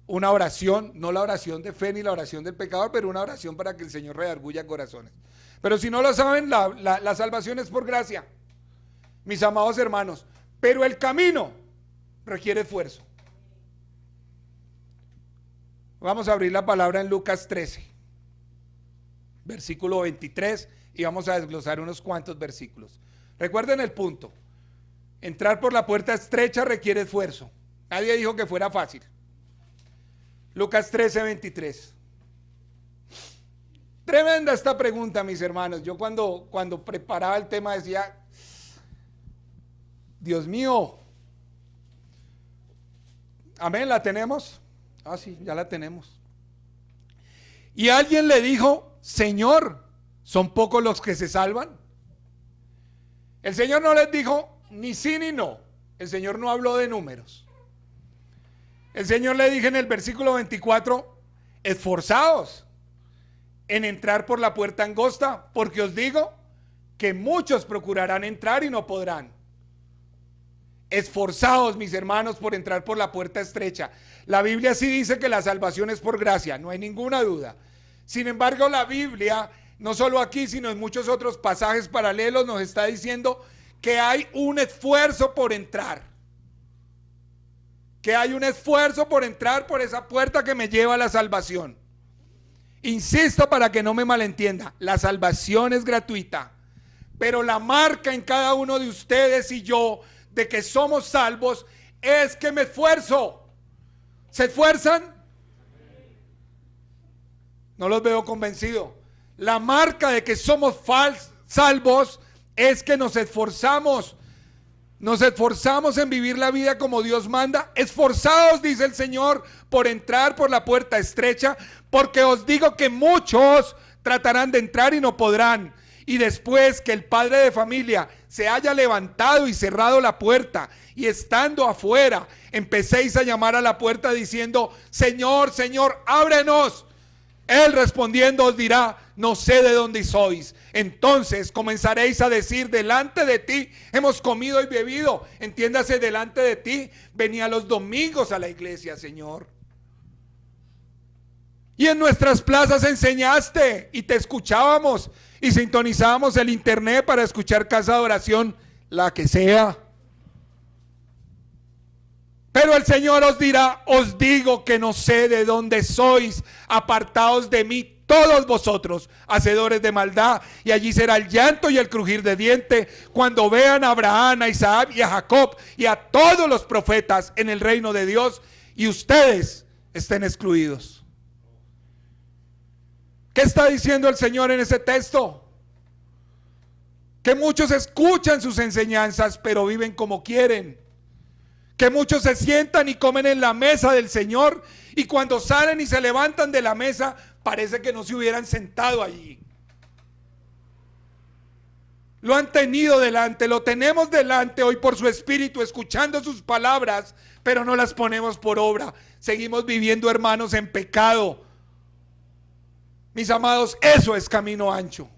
una oración, no la oración de fe ni la oración del pecador, pero una oración para que el Señor redarguya corazones. Pero si no lo saben, la salvación es por gracia, mis amados hermanos. Pero el camino requiere esfuerzo. Vamos a abrir la palabra en Lucas 13, versículo 23, y vamos a desglosar unos cuantos versículos. Recuerden el punto. Entrar por la puerta estrecha requiere esfuerzo. Nadie dijo que fuera fácil. Lucas 13, 23. Tremenda esta pregunta, mis hermanos. Yo cuando preparaba el tema decía, Dios mío. Amén, ¿la tenemos? Ah, sí, ya la tenemos. Y alguien le dijo, Señor, ¿son pocos los que se salvan? El Señor no les dijo ni sí ni no. El Señor no habló de números. El Señor le dijo en el versículo 24, esforzaos en entrar por la puerta angosta, porque os digo que muchos procurarán entrar y no podrán. Esforzaos, mis hermanos, por entrar por la puerta estrecha. La Biblia sí dice que la salvación es por gracia, no hay ninguna duda. Sin embargo, la Biblia, no solo aquí, sino en muchos otros pasajes paralelos, nos está diciendo que hay un esfuerzo por entrar. Que hay un esfuerzo por entrar por esa puerta que me lleva a la salvación. Insisto para que no me malentienda, la salvación es gratuita, pero la marca en cada uno de ustedes y yo de que somos salvos es que me esfuerzo. ¿Se esfuerzan? No los veo convencidos. La marca de que somos salvos es que nos esforzamos. Nos esforzamos en vivir la vida como Dios manda. Esforzaos, dice el Señor, por entrar por la puerta estrecha, porque os digo que muchos tratarán de entrar y no podrán. Y después que el padre de familia se haya levantado y cerrado la puerta, y estando afuera, empecéis a llamar a la puerta diciendo, Señor, Señor, ábrenos. Él respondiendo os dirá, no sé de dónde sois. Entonces comenzaréis a decir, delante de ti hemos comido y bebido. Entiéndase, delante de ti venía los domingos a la iglesia, Señor. Y en nuestras plazas enseñaste y te escuchábamos y sintonizábamos el internet para escuchar casa de oración, la que sea. Pero el Señor os dirá, os digo que no sé de dónde sois, apartaos de mí todos vosotros, hacedores de maldad, y allí será el llanto y el crujir de dientes cuando vean a Abraham, a Isaac y a Jacob y a todos los profetas en el reino de Dios, y ustedes estén excluidos. ¿Qué está diciendo el Señor en ese texto? Que muchos escuchan sus enseñanzas, pero viven como quieren. Que muchos se sientan y comen en la mesa del Señor, y cuando salen y se levantan de la mesa, parece que no se hubieran sentado allí. Lo han tenido delante, lo tenemos delante hoy por su Espíritu, escuchando sus palabras, pero no las ponemos por obra. Seguimos viviendo, hermanos, en pecado. Mis amados, eso es camino ancho.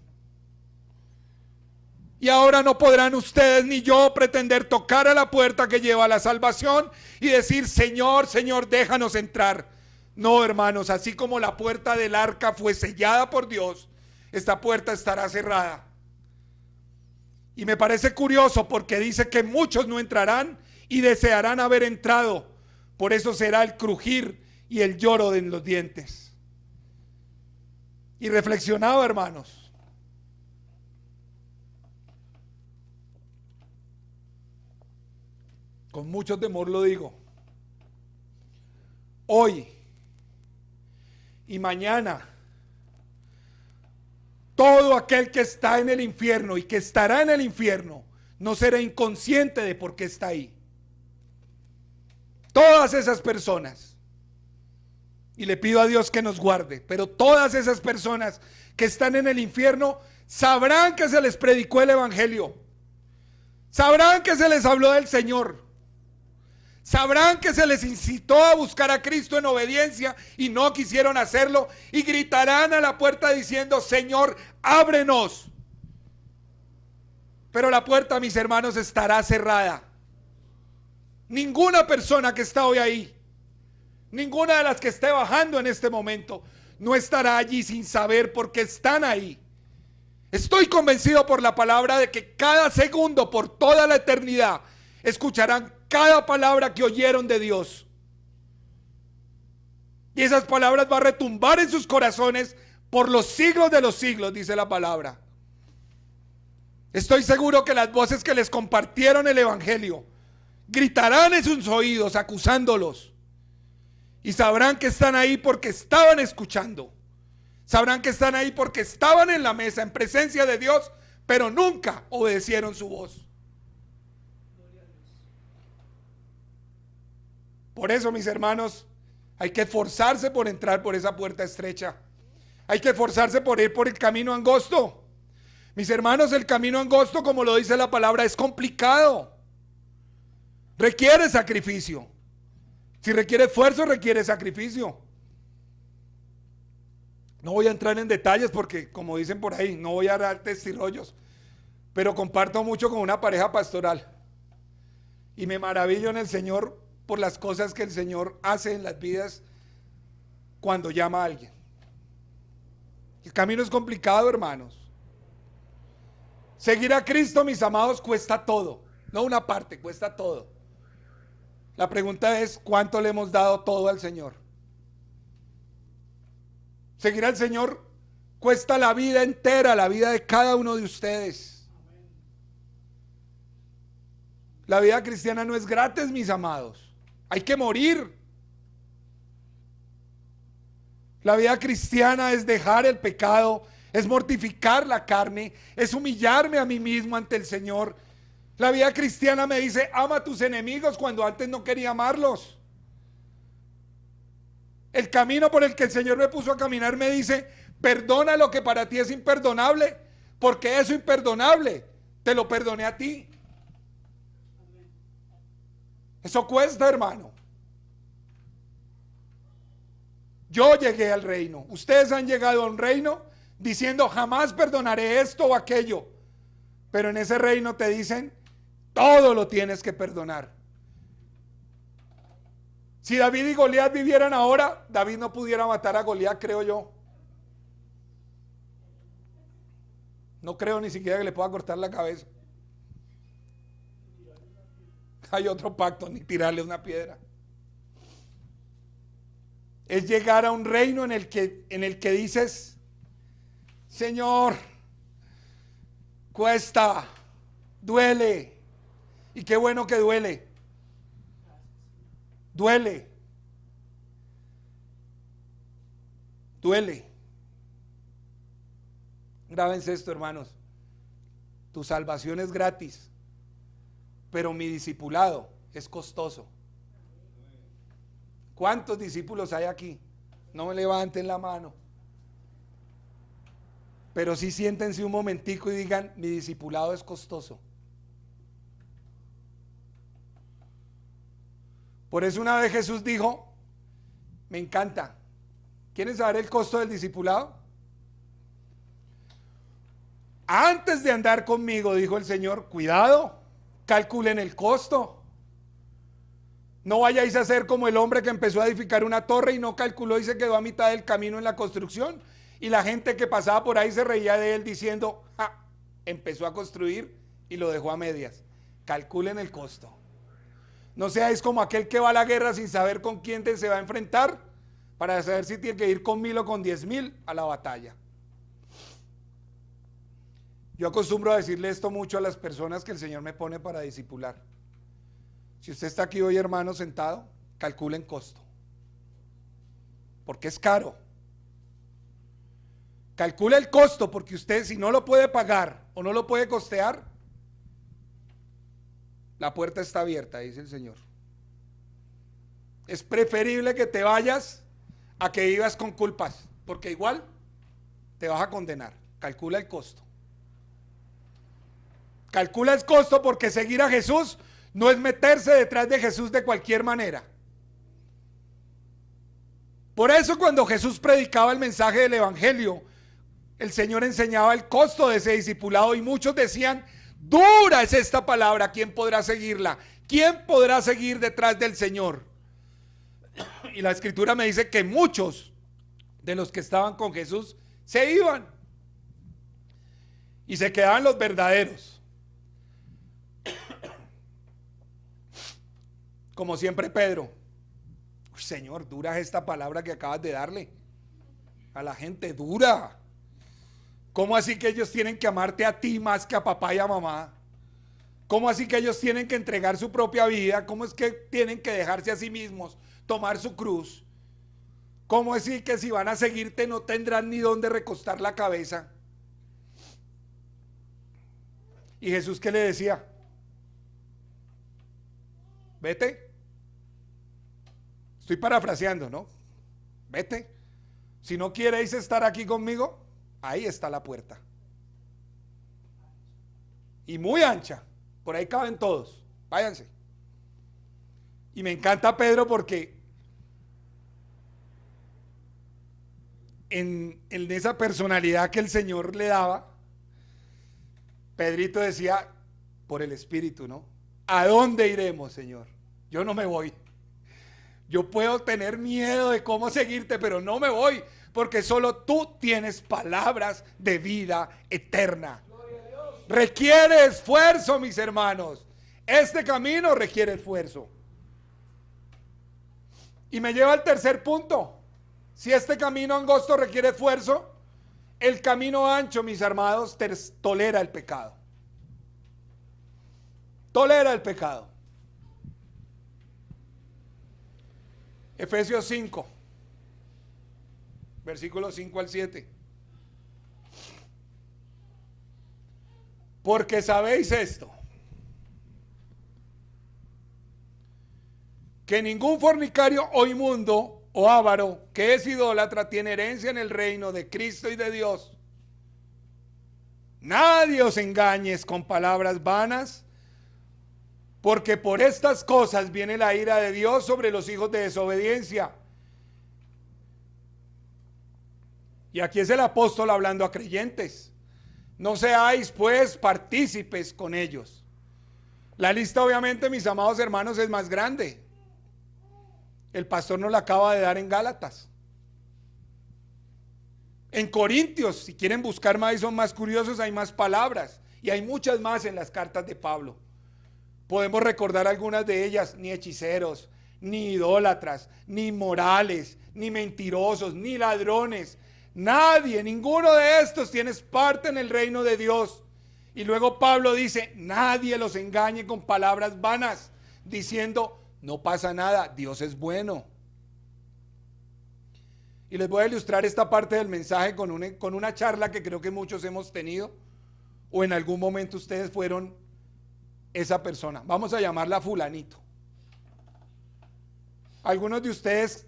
Y ahora no podrán ustedes ni yo pretender tocar a la puerta que lleva a la salvación y decir, Señor, Señor, déjanos entrar. No, hermanos, así como la puerta del arca fue sellada por Dios, esta puerta estará cerrada. Y me parece curioso porque dice que muchos no entrarán y desearán haber entrado. Por eso será el crujir y el lloro de los dientes. Y reflexionado, hermanos, con mucho temor lo digo, hoy y mañana, todo aquel que está en el infierno y que estará en el infierno no será inconsciente de por qué está ahí. Todas esas personas, y le pido a Dios que nos guarde, pero todas esas personas que están en el infierno sabrán que se les predicó el evangelio, sabrán que se les habló del Señor, sabrán que se les incitó a buscar a Cristo en obediencia y no quisieron hacerlo, y gritarán a la puerta diciendo, Señor, ábrenos. Pero la puerta, mis hermanos, estará cerrada. Ninguna persona que está hoy ahí, ninguna de las que esté bajando en este momento, no estará allí sin saber por qué están ahí. Estoy convencido por la palabra de que cada segundo, por toda la eternidad, escucharán cada palabra que oyeron de Dios. Y esas palabras van a retumbar en sus corazones por los siglos de los siglos, dice la palabra. Estoy seguro que las voces que les compartieron el evangelio gritarán en sus oídos acusándolos. Y sabrán que están ahí porque estaban escuchando. Sabrán que están ahí porque estaban en la mesa en presencia de Dios, pero nunca obedecieron su voz. Por eso, mis hermanos, hay que esforzarse por entrar por esa puerta estrecha. Hay que esforzarse por ir por el camino angosto. Mis hermanos, el camino angosto, como lo dice la palabra, es complicado. Requiere sacrificio. Si requiere esfuerzo, requiere sacrificio. No voy a entrar en detalles porque, como dicen por ahí, no voy a dar testirollos. Pero comparto mucho con una pareja pastoral. Y me maravillo en el Señor por las cosas que el Señor hace en las vidas cuando llama a alguien. El camino es complicado, hermanos. Seguir a Cristo, mis amados, cuesta todo. No una parte, cuesta todo. La pregunta es, ¿cuánto le hemos dado todo al Señor? Seguir al Señor cuesta la vida entera, la vida de cada uno de ustedes. La vida cristiana no es gratis, mis amados. Hay que morir. La vida cristiana es dejar el pecado, es mortificar la carne, es humillarme a mí mismo ante el Señor. La vida cristiana me dice, ama a tus enemigos cuando antes no quería amarlos. El camino por el que el Señor me puso a caminar me dice, perdona lo que para ti es imperdonable, porque eso imperdonable te lo perdoné a ti. Eso cuesta, hermano. Yo llegué al reino. Ustedes han llegado a un reino diciendo, jamás perdonaré esto o aquello. Pero en ese reino te dicen, todo lo tienes que perdonar. Si David y Goliat vivieran ahora, David no pudiera matar a Goliat, creo yo. No creo ni siquiera que le pueda cortar la cabeza. Hay otro pacto, ni tirarle una piedra. Es llegar a un reino en el que dices, Señor, cuesta, duele. Y qué bueno que duele. Duele. Duele. Grábense esto, hermanos. Tu salvación es gratis, pero mi discipulado es costoso. ¿Cuántos discípulos hay aquí? No me levanten la mano. Pero sí siéntense un momentico y digan, mi discipulado es costoso. Por eso una vez Jesús dijo, me encanta. ¿Quieren saber el costo del discipulado? Antes de andar conmigo, dijo el Señor, cuidado, calculen el costo. No vayáis a ser como el hombre que empezó a edificar una torre y no calculó y se quedó a mitad del camino en la construcción. Y la gente que pasaba por ahí se reía de él diciendo, empezó a construir y lo dejó a medias. Calculen el costo. No seáis como aquel que va a la guerra sin saber con quién se va a enfrentar para saber si tiene que ir con 1000 o con 10,000 a la batalla. Yo acostumbro a decirle esto mucho a las personas que el Señor me pone para discipular. Si usted está aquí hoy, hermano, sentado, calculen costo. Porque es caro. Calcule el costo, porque usted, si no lo puede pagar o no lo puede costear, la puerta está abierta, dice el Señor. Es preferible que te vayas a que vivas con culpas, porque igual te vas a condenar. Calcula el costo. Calcula el costo, porque seguir a Jesús no es meterse detrás de Jesús de cualquier manera. Por eso cuando Jesús predicaba el mensaje del evangelio, el Señor enseñaba el costo de ese discipulado y muchos decían, dura es esta palabra, ¿quién podrá seguirla? ¿Quién podrá seguir detrás del Señor? Y la escritura me dice que muchos de los que estaban con Jesús se iban y se quedaban los verdaderos. Como siempre Pedro, Señor, dura es esta palabra que acabas de darle a la gente, dura. ¿Cómo así que ellos tienen que amarte a ti más que a papá y a mamá? ¿Cómo así que ellos tienen que entregar su propia vida? ¿Cómo es que tienen que dejarse a sí mismos, tomar su cruz? ¿Cómo así que si van a seguirte no tendrán ni dónde recostar la cabeza? ¿Y Jesús qué le decía? Vete. Estoy parafraseando, ¿no? Vete. Si no queréis estar aquí conmigo, ahí está la puerta. Y muy ancha. Por ahí caben todos. Váyanse. Y me encanta Pedro porque en esa personalidad que el Señor le daba, Pedrito decía, por el Espíritu, ¿no? ¿A dónde iremos, Señor? Yo no me voy. Yo puedo tener miedo de cómo seguirte, pero no me voy, porque solo tú tienes palabras de vida eterna. Requiere esfuerzo, mis hermanos. Este camino requiere esfuerzo. Y me lleva al tercer punto. Si este camino angosto requiere esfuerzo, el camino ancho, mis hermanos, tolera el pecado. Tolera el pecado. Efesios 5, versículos 5 al 7. Porque sabéis esto, que ningún fornicario o inmundo o avaro que es idólatra tiene herencia en el reino de Cristo y de Dios. Nadie os engañes con palabras vanas, porque por estas cosas viene la ira de Dios sobre los hijos de desobediencia. Y aquí es el apóstol hablando a creyentes. No seáis pues partícipes con ellos. La lista obviamente, mis amados hermanos, es más grande. El pastor nos la acaba de dar en Gálatas. En Corintios, si quieren buscar más y son más curiosos, hay más palabras. Y hay muchas más en las cartas de Pablo. Podemos recordar algunas de ellas: ni hechiceros, ni idólatras, ni inmorales, ni mentirosos, ni ladrones. Nadie, ninguno de estos tienes parte en el reino de Dios. Y luego Pablo dice, nadie los engañe con palabras vanas, diciendo, no pasa nada, Dios es bueno. Y les voy a ilustrar esta parte del mensaje con una charla que creo que muchos hemos tenido, o en algún momento ustedes fueron esa persona. Vamos a llamarla fulanito. ¿Algunos de ustedes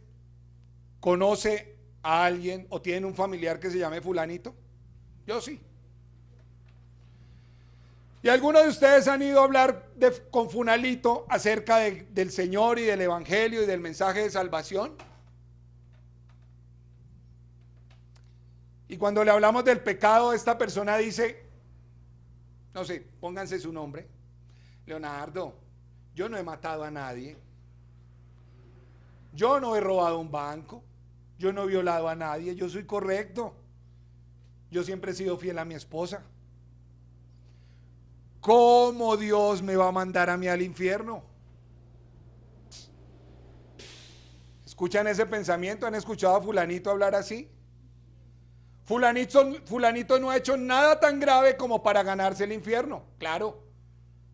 conocen a alguien o tienen un familiar que se llame fulanito? Yo sí. ¿Y algunos de ustedes han ido a hablar con fulanito acerca del Señor y del Evangelio y del mensaje de salvación? Y cuando le hablamos del pecado, esta persona dice, no sé, pónganse su nombre: Leonardo, yo no he matado a nadie, yo no he robado un banco, yo no he violado a nadie, yo soy correcto, yo siempre he sido fiel a mi esposa. ¿Cómo Dios me va a mandar a mí al infierno? ¿Escuchan ese pensamiento? ¿Han escuchado a fulanito hablar así? Fulanito no ha hecho nada tan grave como para ganarse el infierno. Claro,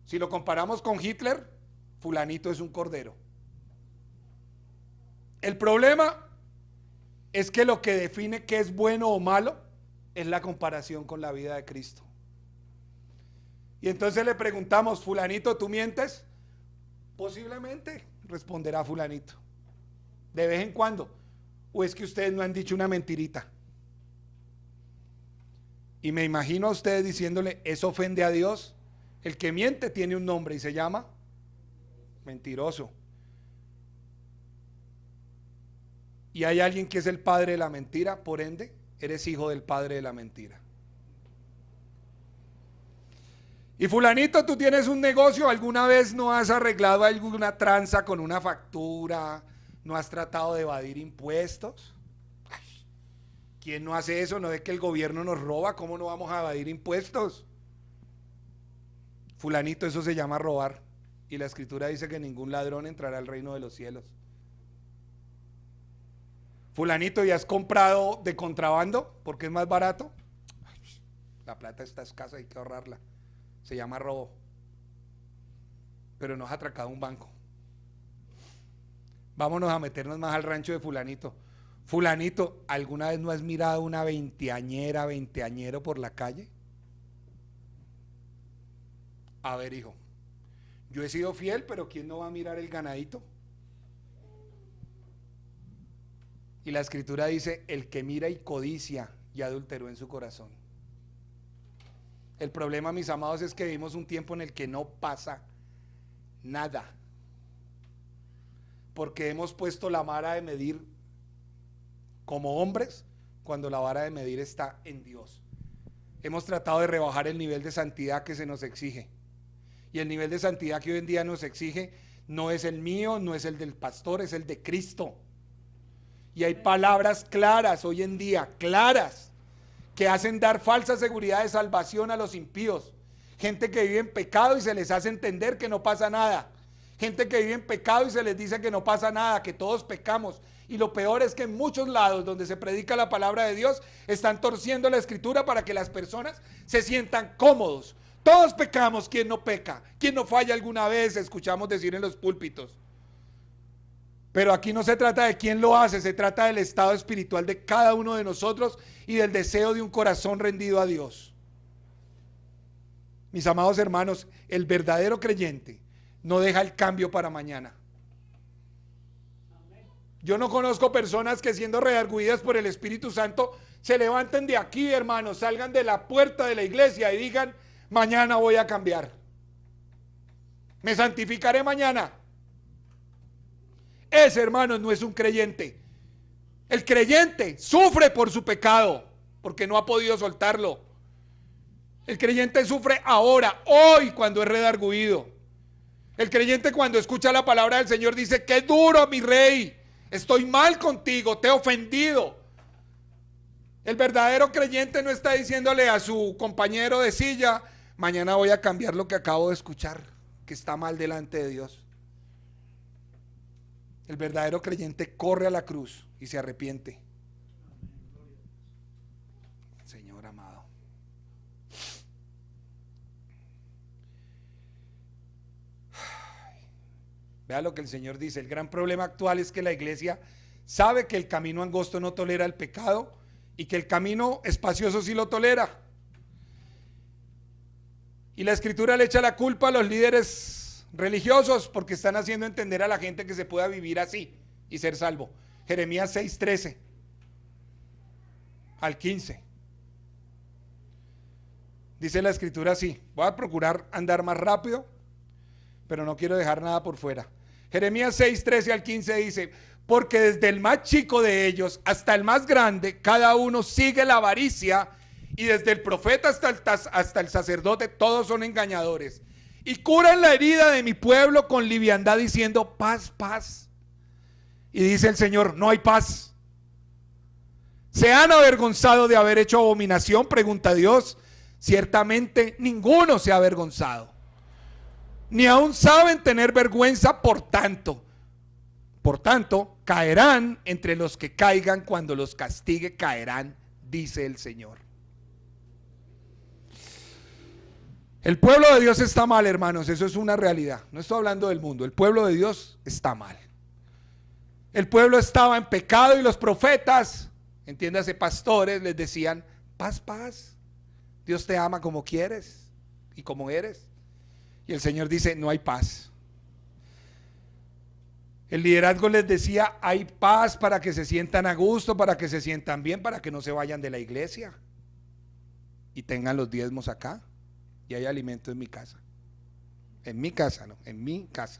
si lo comparamos con Hitler, fulanito es un cordero. El problema es que lo que define qué es bueno o malo es la comparación con la vida de Cristo. Y entonces le preguntamos, fulanito, ¿tú mientes? Posiblemente, responderá fulanito. De vez en cuando. ¿O es que ustedes no han dicho una mentirita? Y me imagino a ustedes diciéndole, ¿eso ofende a Dios? El que miente tiene un nombre y se llama mentiroso. Y hay alguien que es el padre de la mentira, por ende, eres hijo del padre de la mentira. Y fulanito, tú tienes un negocio, ¿alguna vez no has arreglado alguna tranza con una factura? ¿No has tratado de evadir impuestos? Ay, ¿quién no hace eso? ¿No es que el gobierno nos roba? ¿Cómo no vamos a evadir impuestos? Fulanito, eso se llama robar. Y la escritura dice que ningún ladrón entrará al reino de los cielos. Fulanito, ¿y has comprado de contrabando porque es más barato? La plata está escasa, hay que ahorrarla. Se llama robo. Pero no has atracado un banco. Vámonos a meternos más al rancho de fulanito. Fulanito, ¿alguna vez no has mirado una veinteañero por la calle? A ver, hijo, yo he sido fiel, pero ¿quién no va a mirar el ganadito? Y la escritura dice, el que mira y codicia ya adulteró en su corazón. El problema, mis amados, es que vivimos un tiempo en el que no pasa nada, porque hemos puesto la vara de medir como hombres cuando la vara de medir está en Dios. Hemos tratado de rebajar el nivel de santidad que se nos exige, y el nivel de santidad que hoy en día nos exige no es el mío, no es el del pastor, es el de Cristo. Y hay palabras claras hoy en día, claras, que hacen dar falsa seguridad de salvación a los impíos. Gente que vive en pecado y se les hace entender que no pasa nada. Gente que vive en pecado y se les dice que no pasa nada, que todos pecamos. Y lo peor es que en muchos lados donde se predica la palabra de Dios están torciendo la escritura para que las personas se sientan cómodos. Todos pecamos, ¿quién no peca? ¿Quién no falla alguna vez? Escuchamos decir en los púlpitos. Pero aquí no se trata de quién lo hace, se trata del estado espiritual de cada uno de nosotros y del deseo de un corazón rendido a Dios. Mis amados hermanos, el verdadero creyente no deja el cambio para mañana. Yo no conozco personas que, siendo redarguidas por el Espíritu Santo, se levanten de aquí, hermanos, salgan de la puerta de la iglesia y digan, mañana voy a cambiar. Me santificaré mañana. Ese, hermano, no es un creyente. El creyente sufre por su pecado, porque no ha podido soltarlo. El creyente sufre ahora, hoy, cuando es redarguido. El creyente, cuando escucha la palabra del Señor, dice, qué duro, mi rey, estoy mal contigo, te he ofendido. El verdadero creyente no está diciéndole a su compañero de silla, mañana voy a cambiar lo que acabo de escuchar, que está mal delante de Dios. El verdadero creyente corre a la cruz y se arrepiente. Señor amado. Vea lo que el Señor dice. El gran problema actual es que la iglesia sabe que el camino angosto no tolera el pecado y que el camino espacioso sí lo tolera. Y la escritura le echa la culpa a los líderes religiosos porque están haciendo entender a la gente que se pueda vivir así y ser salvo. Jeremías 6:13 al 15. Dice la escritura así. Voy a procurar andar más rápido, pero no quiero dejar nada por fuera. Jeremías 6:13 al 15 dice, porque desde el más chico de ellos hasta el más grande, cada uno sigue la avaricia, y desde el profeta hasta el sacerdote, todos son engañadores. Y curan la herida de mi pueblo con liviandad, diciendo paz, paz. Y dice el Señor, no hay paz. ¿Se han avergonzado de haber hecho abominación?, pregunta Dios. Ciertamente ninguno se ha avergonzado, ni aún saben tener vergüenza. Por tanto, caerán entre los que caigan, cuando los castigue caerán, dice el Señor. El pueblo de Dios está mal, hermanos, eso es una realidad. No estoy hablando del mundo, el pueblo de Dios está mal. El pueblo estaba en pecado y los profetas, entiéndase, pastores, les decían, paz, paz. Dios te ama como quieres y como eres. Y el Señor dice, no hay paz. El liderazgo les decía, hay paz para que se sientan a gusto, para que se sientan bien, para que no se vayan de la iglesia y tengan los diezmos acá. Y hay alimento en mi casa. En mi casa, no, en mi casa.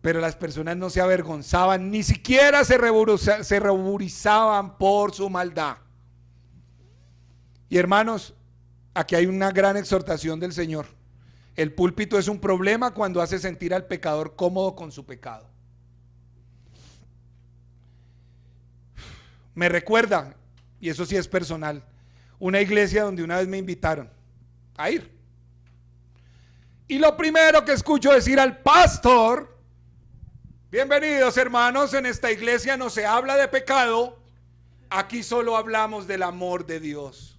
Pero las personas no se avergonzaban, ni siquiera se ruborizaban por su maldad. Y hermanos, aquí hay una gran exhortación del Señor. El púlpito es un problema cuando hace sentir al pecador cómodo con su pecado. Me recuerda, y eso sí es personal, una iglesia donde una vez me invitaron a ir. Y lo primero que escucho decir al pastor Bienvenidos, hermanos. En esta iglesia no se habla de pecado, aquí solo hablamos del amor de Dios.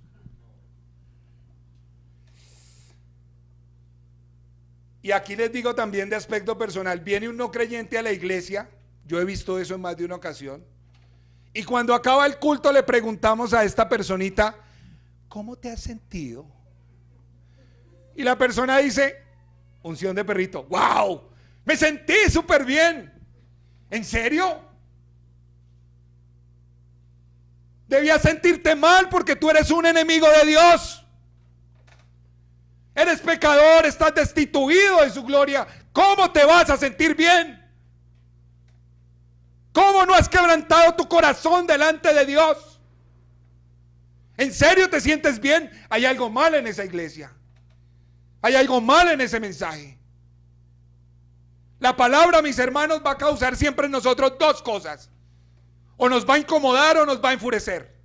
Y aquí les digo también de aspecto personal, viene un no creyente a la iglesia, yo he visto eso en más de una ocasión, y cuando acaba el culto le preguntamos a esta personita, ¿cómo te has sentido? Y la persona dice, unción de perrito, ¡wow! Me sentí súper bien. ¿En serio? Debías sentirte mal porque tú eres un enemigo de Dios. Eres pecador, estás destituido de su gloria. ¿Cómo te vas a sentir bien? ¿Cómo no has quebrantado tu corazón delante de Dios? ¿En serio te sientes bien? Hay algo mal en esa iglesia. Hay algo mal en ese mensaje. La palabra, mis hermanos, va a causar siempre en nosotros dos cosas. O nos va a incomodar o nos va a enfurecer.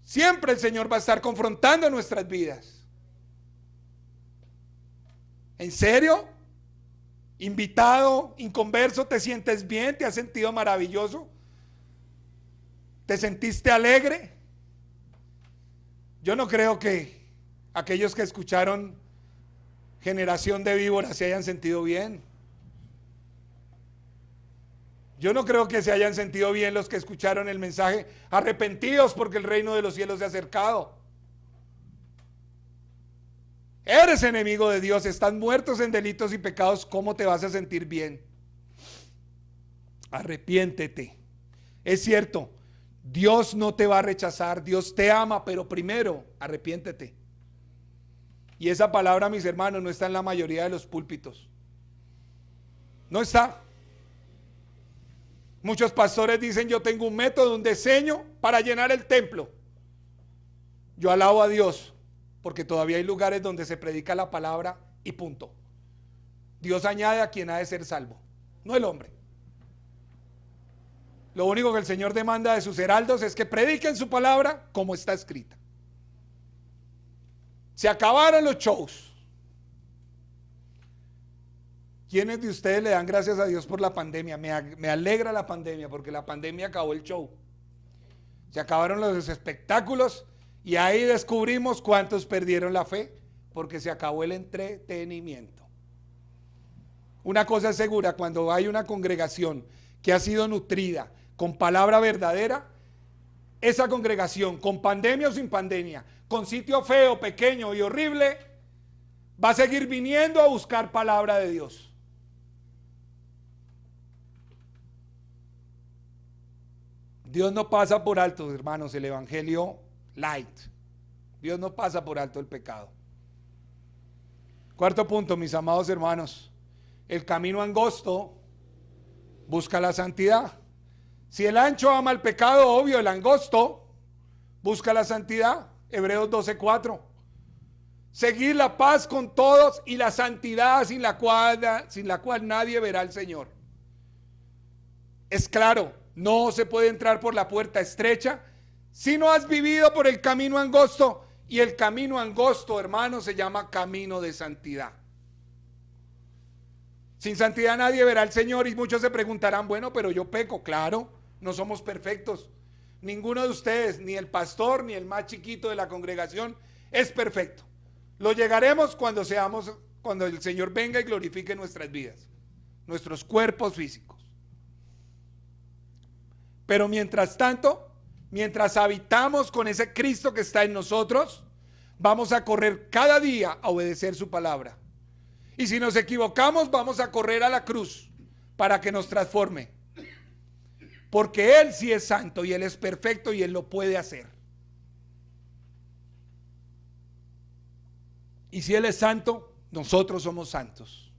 Siempre el Señor va a estar confrontando nuestras vidas. ¿En serio? Invitado, inconverso, ¿te sientes bien? ¿Te has sentido maravilloso? ¿Te sentiste alegre? Yo no creo que aquellos que escucharon Generación de Víboras se hayan sentido bien. Yo no creo que se hayan sentido bien los que escucharon el mensaje, arrepentidos porque el reino de los cielos se ha acercado. Eres enemigo de Dios, están muertos en delitos y pecados, ¿cómo te vas a sentir bien? Arrepiéntete. Es cierto, Dios no te va a rechazar, Dios te ama, pero primero arrepiéntete. Y esa palabra, mis hermanos, no está en la mayoría de los púlpitos. No está. Muchos pastores dicen, yo tengo un método, un diseño para llenar el templo. Yo alabo a Dios, porque todavía hay lugares donde se predica la palabra y punto. Dios añade a quien ha de ser salvo, no el hombre. Lo único que el Señor demanda de sus heraldos es que prediquen su palabra como está escrita. Se acabaron los shows. ¿Quiénes de ustedes le dan gracias a Dios por la pandemia? Me alegra la pandemia porque la pandemia acabó el show. Se acabaron los espectáculos y ahí descubrimos cuántos perdieron la fe porque se acabó el entretenimiento. Una cosa es segura, cuando hay una congregación que ha sido nutrida con palabra verdadera, esa congregación, con pandemia o sin pandemia, con sitio feo, pequeño y horrible, va a seguir viniendo a buscar palabra de Dios. Dios no pasa por alto, hermanos, el evangelio light. Dios no pasa por alto el pecado. Cuarto punto, mis amados hermanos, el camino angosto busca la santidad. Si el ancho ama el pecado, obvio, el angosto busca la santidad. Hebreos 12:4. Seguir la paz con todos y la santidad sin la cual nadie verá al Señor. Es claro, no se puede entrar por la puerta estrecha si no has vivido por el camino angosto. Y el camino angosto, hermano, se llama camino de santidad. Sin santidad nadie verá al Señor. Y muchos se preguntarán, bueno, pero yo peco. Claro, no somos perfectos. Ninguno de ustedes, ni el pastor, ni el más chiquito de la congregación, es perfecto. Lo llegaremos cuando el Señor venga y glorifique nuestras vidas, nuestros cuerpos físicos. Pero mientras tanto, mientras habitamos con ese Cristo que está en nosotros, vamos a correr cada día a obedecer su palabra. Y si nos equivocamos, vamos a correr a la cruz para que nos transforme. Porque Él sí es santo y Él es perfecto y Él lo puede hacer. Y si Él es santo, nosotros somos santos.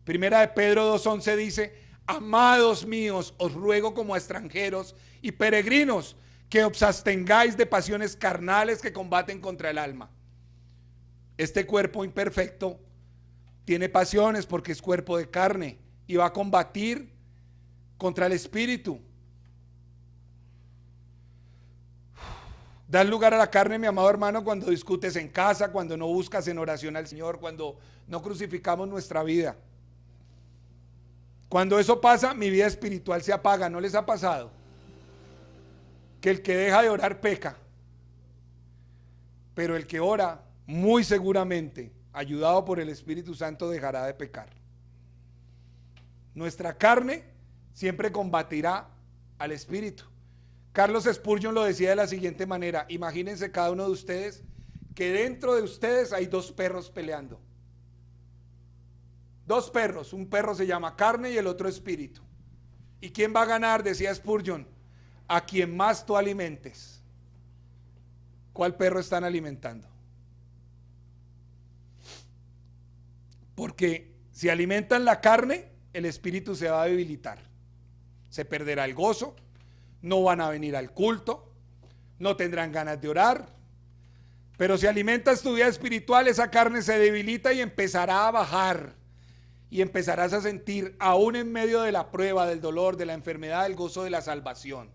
Primera de Pedro 2:11 dice, amados míos, os ruego como a extranjeros y peregrinos que os abstengáis de pasiones carnales que combaten contra el alma. Este cuerpo imperfecto tiene pasiones porque es cuerpo de carne y va a combatir contra el espíritu. Das lugar a la carne, mi amado hermano, cuando discutes en casa, cuando no buscas en oración al Señor, cuando no crucificamos nuestra vida. Cuando eso pasa, mi vida espiritual se apaga. ¿No les ha pasado? Que el que deja de orar peca, pero el que ora, muy seguramente, ayudado por el Espíritu Santo, dejará de pecar. Nuestra carne siempre combatirá al Espíritu. Carlos Spurgeon lo decía de la siguiente manera: imagínense cada uno de ustedes que dentro de ustedes hay dos perros peleando. Dos perros, un perro se llama carne y el otro espíritu. ¿Y quién va a ganar? Decía Spurgeon: a quien más tú alimentes. ¿Cuál perro están alimentando? Porque si alimentan la carne, el espíritu se va a debilitar. Se perderá el gozo, no van a venir al culto, no tendrán ganas de orar. Pero si alimentas tu vida espiritual, esa carne se debilita y empezará a bajar. Y empezarás a sentir, aún en medio de la prueba, del dolor, de la enfermedad, el gozo de la salvación.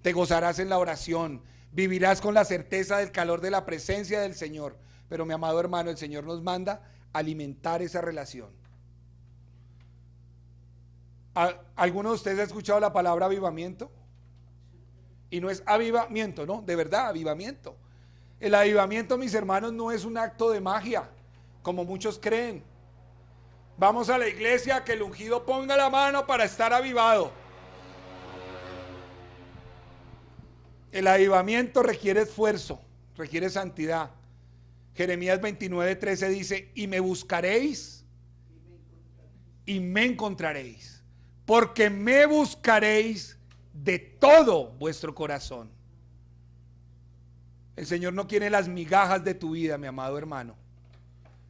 Te gozarás en la oración, vivirás con la certeza del calor de la presencia del Señor. Pero mi amado hermano, el Señor nos manda alimentar esa relación. ¿Alguno de ustedes ha escuchado la palabra avivamiento? Y no es avivamiento, no, de verdad, avivamiento. El avivamiento, mis hermanos, no es un acto de magia, como muchos creen. Vamos a la iglesia, que el ungido ponga la mano para estar avivado. El avivamiento requiere esfuerzo, requiere santidad. Jeremías 29:13 dice: y me buscaréis y me encontraréis, porque me buscaréis de todo vuestro corazón. El Señor no quiere las migajas de tu vida, mi amado hermano.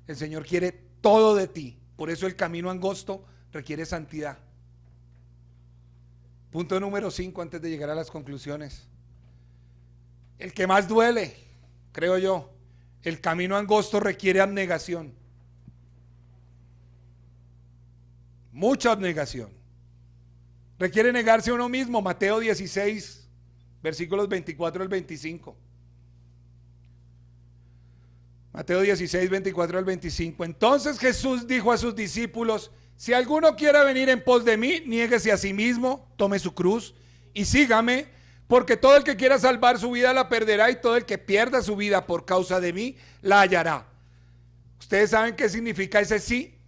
El Señor quiere todo de ti. Por eso el camino angosto requiere santidad. Punto número 5, antes de llegar a las conclusiones. El que más duele, creo yo, el camino angosto requiere abnegación. Mucha abnegación. Requiere negarse a uno mismo. Mateo 16, versículos 24 al 25. Mateo 16, 24 al 25. Entonces Jesús dijo a sus discípulos: si alguno quiere venir en pos de mí, niéguese a sí mismo, tome su cruz y sígame, porque todo el que quiera salvar su vida la perderá, y todo el que pierda su vida por causa de mí la hallará. ¿Ustedes saben qué significa ese sí?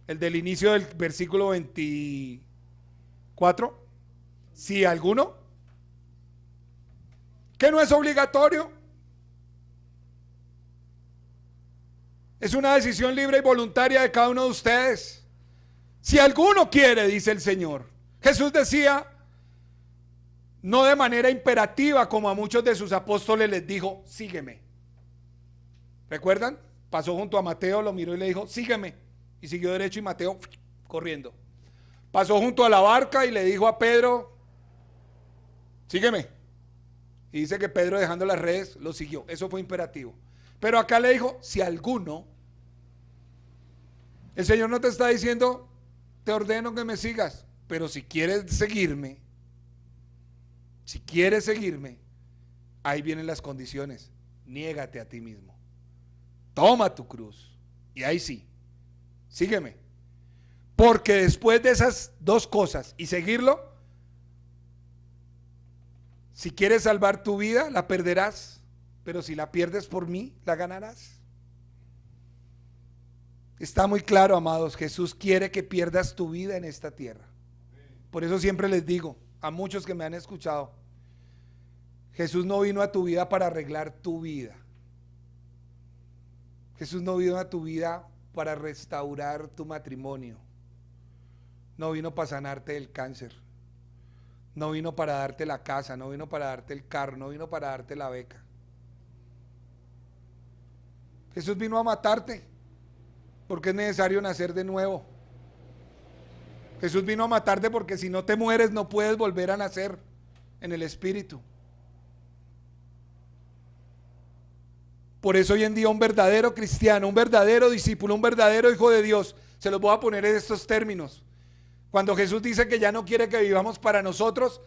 El del inicio del versículo 24. Si alguno, que no es obligatorio. Es una decisión libre y voluntaria de cada uno de ustedes. Si alguno quiere, dice el Señor. Jesús decía, no de manera imperativa como a muchos de sus apóstoles les dijo: sígueme. ¿Recuerdan? Pasó junto a Mateo, lo miró y le dijo: sígueme. Y siguió derecho, y Mateo corriendo. Pasó junto a la barca y le dijo a Pedro: sígueme. Y dice que Pedro, dejando las redes, lo siguió. Eso fue imperativo. Pero acá le dijo: si alguno. El Señor no te está diciendo: te ordeno que me sigas. Pero si quieres seguirme, ahí vienen las condiciones. Niégate a ti mismo. Toma tu cruz. Y ahí sí, sígueme. Porque después de esas dos cosas y seguirlo, si quieres salvar tu vida, la perderás. Pero si la pierdes por mí, la ganarás. Está muy claro, amados. Jesús quiere que pierdas tu vida en esta tierra. Por eso siempre les digo a muchos que me han escuchado: Jesús no vino a tu vida para arreglar tu vida. Jesús no vino a tu vida para restaurar tu matrimonio. No vino para sanarte del cáncer. No vino para darte la casa, no vino para darte el carro, no vino para darte la beca. Jesús vino a matarte, porque es necesario nacer de nuevo. Jesús vino a matarte porque si no te mueres no puedes volver a nacer en el Espíritu. Por eso hoy en día un verdadero cristiano, un verdadero discípulo, un verdadero hijo de Dios, se los voy a poner en estos términos. Cuando Jesús dice que ya no quiere que vivamos para nosotros,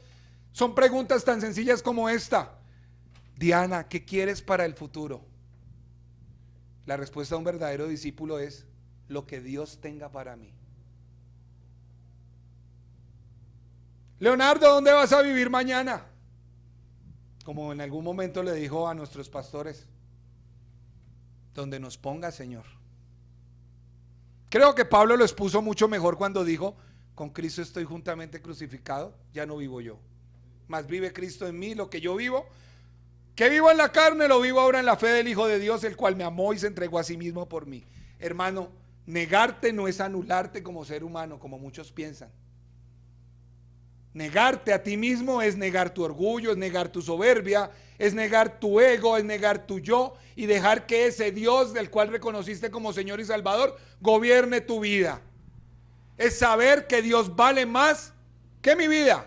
son preguntas tan sencillas como esta: Diana, ¿qué quieres para el futuro? La respuesta de un verdadero discípulo es lo que Dios tenga para mí. Leonardo, ¿dónde vas a vivir mañana? Como en algún momento le dijo a nuestros pastores, donde nos ponga, Señor. Creo que Pablo lo expuso mucho mejor cuando dijo, con Cristo estoy juntamente crucificado, ya no vivo yo, mas vive Cristo en mí. Lo que yo vivo, que vivo en la carne, lo vivo ahora en la fe del Hijo de Dios, el cual me amó y se entregó a sí mismo por mí. Hermano, negarte no es anularte como ser humano, como muchos piensan. Negarte a ti mismo es negar tu orgullo, es negar tu soberbia, es negar tu ego, es negar tu yo y dejar que ese Dios del cual reconociste como Señor y Salvador gobierne tu vida. Es saber que Dios vale más que mi vida.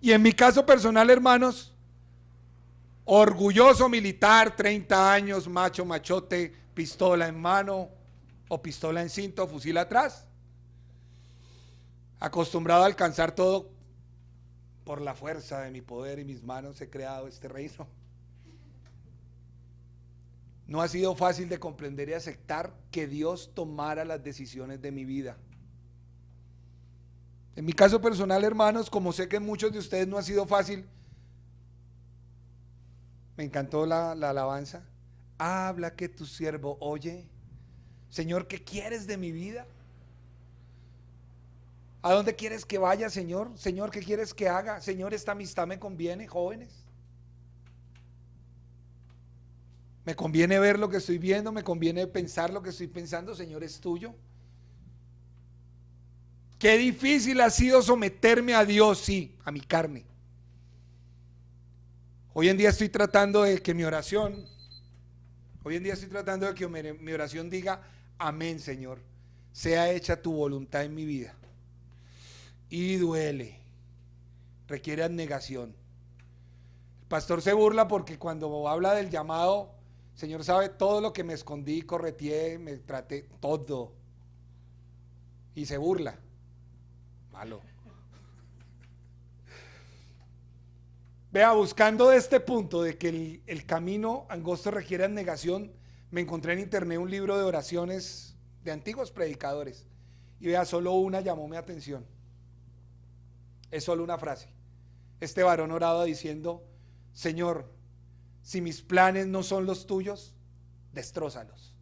Y en mi caso personal, hermanos, orgulloso militar, 30 años, macho, machote, pistola en mano o pistola en cinto, fusil atrás. Acostumbrado a alcanzar todo por la fuerza de mi poder y mis manos he creado este reino. No ha sido fácil de comprender y aceptar que Dios tomara las decisiones de mi vida. En mi caso personal, hermanos, como sé que en muchos de ustedes no ha sido fácil, me encantó la alabanza. Habla que tu siervo oye. Señor, ¿qué quieres de mi vida? ¿A dónde quieres que vaya, Señor? Señor, ¿qué quieres que haga? Señor, esta amistad me conviene, jóvenes. Me conviene ver lo que estoy viendo, me conviene pensar lo que estoy pensando. Señor, es tuyo. Qué difícil ha sido someterme a Dios, sí, a mi carne. Hoy en día estoy tratando de que mi oración diga, amén, Señor, sea hecha tu voluntad en mi vida. Y duele, requiere abnegación. El pastor se burla porque cuando habla del llamado, Señor sabe todo lo que me escondí, correteé, me traté, todo. Y se burla. Malo. Vea, buscando de este punto de que el camino angosto requiere abnegación, me encontré en internet un libro de oraciones de antiguos predicadores. Y vea, solo una llamó mi atención. Es solo una frase. Este varón oraba diciendo, Señor, si mis planes no son los tuyos, destrózalos.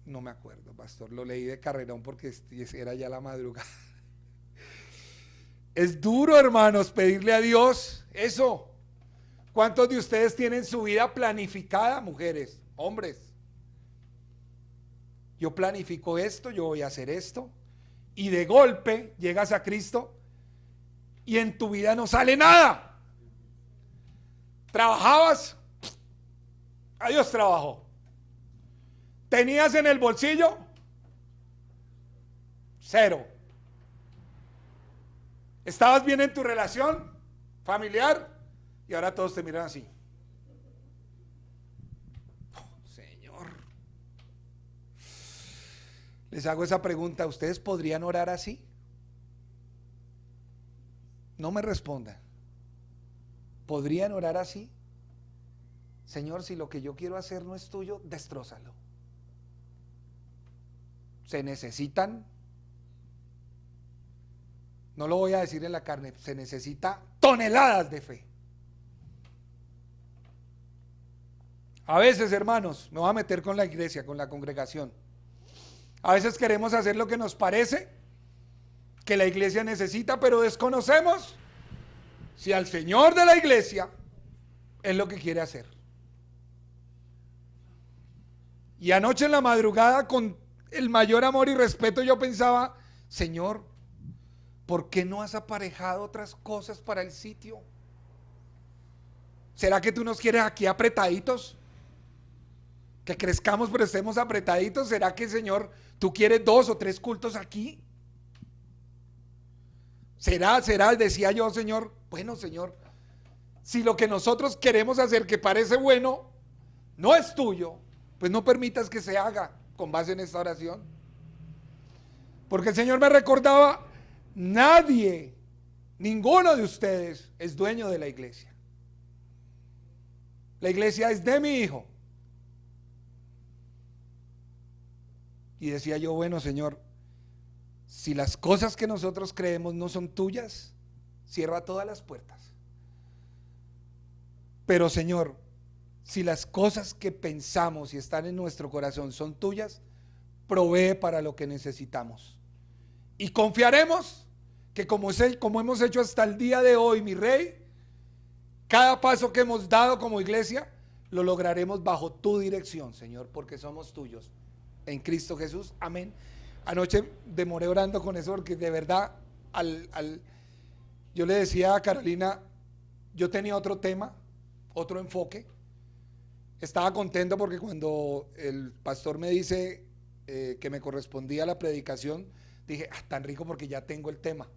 No me acuerdo, pastor, lo leí de carrerón porque era ya la madrugada. Es duro, hermanos, pedirle a Dios eso. ¿Cuántos de ustedes tienen su vida planificada, mujeres, hombres? Yo planifico esto, yo voy a hacer esto. Y de golpe llegas a Cristo y en tu vida no sale nada. Trabajabas, adiós trabajo. Tenías en el bolsillo, cero. Estabas bien en tu relación familiar y ahora todos te miran así. Oh, Señor. Les hago esa pregunta, ¿ustedes podrían orar así? No me respondan. ¿Podrían orar así? Señor, si lo que yo quiero hacer no es tuyo, destrózalo. Se necesitan, no lo voy a decir en la carne, se necesita toneladas de fe. A veces, hermanos, me voy a meter con la iglesia, con la congregación. A veces queremos hacer lo que nos parece que la iglesia necesita, pero desconocemos si al Señor de la iglesia es lo que quiere hacer. Y anoche en la madrugada, con el mayor amor y respeto, yo pensaba, Señor, ¿por qué no has aparejado otras cosas para el sitio? ¿Será que tú nos quieres aquí apretaditos? Que crezcamos pero estemos apretaditos. ¿Será que, Señor, tú quieres 2 o 3 cultos aquí? ¿Será? Decía yo, Señor, bueno, Señor, si lo que nosotros queremos hacer que parece bueno no es tuyo, pues no permitas que se haga con base en esta oración. Porque el Señor me recordaba, nadie Ninguno de ustedes es dueño de la iglesia. La iglesia es de mi hijo. Y decía yo, bueno, Señor, si las cosas que nosotros creemos no son tuyas, cierra todas las puertas. Pero Señor, si las cosas que pensamos y están en nuestro corazón son tuyas, provee para lo que necesitamos. Y confiaremos que como hemos hecho hasta el día de hoy, mi Rey, cada paso que hemos dado como iglesia, lo lograremos bajo tu dirección, Señor, porque somos tuyos. En Cristo Jesús, amén. Anoche demoré orando con eso porque de verdad, yo le decía a Carolina, yo tenía otro tema, otro enfoque. Estaba contento porque cuando el pastor me dice que me correspondía la predicación, dije, tan rico porque ya tengo el tema.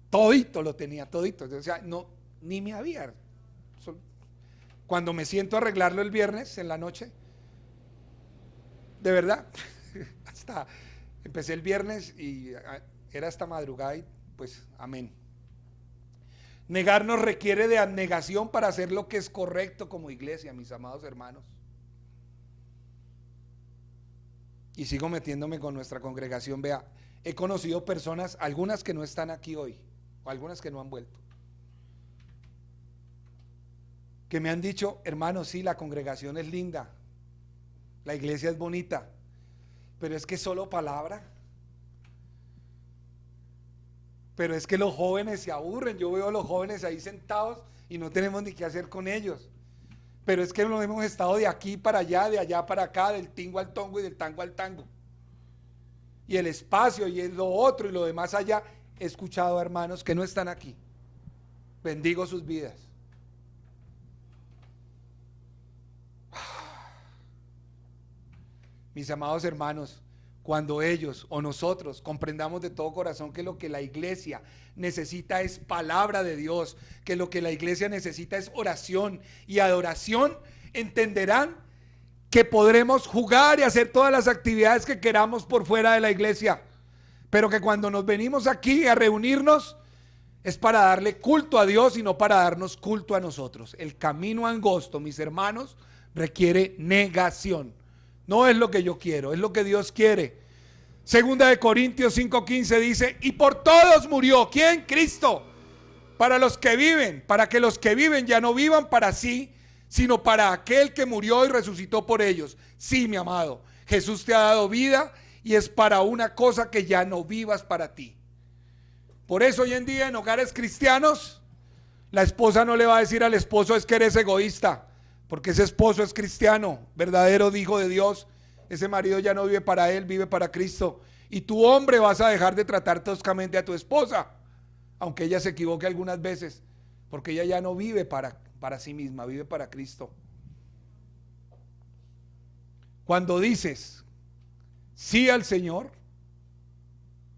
Todito lo tenía, todito. O sea, no, ni me había. Cuando me siento a arreglarlo el viernes en la noche, de verdad, hasta empecé el viernes y era hasta madrugada y pues amén. Negarnos requiere de abnegación para hacer lo que es correcto como iglesia, mis amados hermanos. Y sigo metiéndome con nuestra congregación. Vea, he conocido personas, algunas que no están aquí hoy, o algunas que no han vuelto, que me han dicho, hermano, sí, la congregación es linda, la iglesia es bonita, pero es que solo palabra. Pero es que los jóvenes se aburren. Yo veo a los jóvenes ahí sentados y no tenemos ni qué hacer con ellos. Pero es que nos hemos estado de aquí para allá, de allá para acá, del tingo al tongo y del tango al tango. Y el espacio y lo otro y lo demás allá. He escuchado a hermanos que no están aquí. Bendigo sus vidas. Mis amados hermanos, cuando ellos o nosotros comprendamos de todo corazón que lo que la iglesia necesita es palabra de Dios, que lo que la iglesia necesita es oración y adoración, entenderán que podremos jugar y hacer todas las actividades que queramos por fuera de la iglesia, pero que cuando nos venimos aquí a reunirnos es para darle culto a Dios y no para darnos culto a nosotros. El camino angosto, mis hermanos, requiere negación. No es lo que yo quiero, es lo que Dios quiere. Segunda de Corintios 5:15 dice, y por todos murió. ¿Quién? Cristo. Para los que viven, para que los que viven ya no vivan para sí, sino para aquel que murió y resucitó por ellos. Sí, mi amado, Jesús te ha dado vida y es para una cosa que ya no vivas para ti. Por eso hoy en día en hogares cristianos, la esposa no le va a decir al esposo es que eres egoísta, porque ese esposo es cristiano, verdadero hijo de Dios. Ese marido ya no vive para él, vive para Cristo. Y tú, hombre, vas a dejar de tratar toscamente a tu esposa, aunque ella se equivoque algunas veces, porque ella ya no vive para sí misma, vive para Cristo. Cuando dices sí al Señor,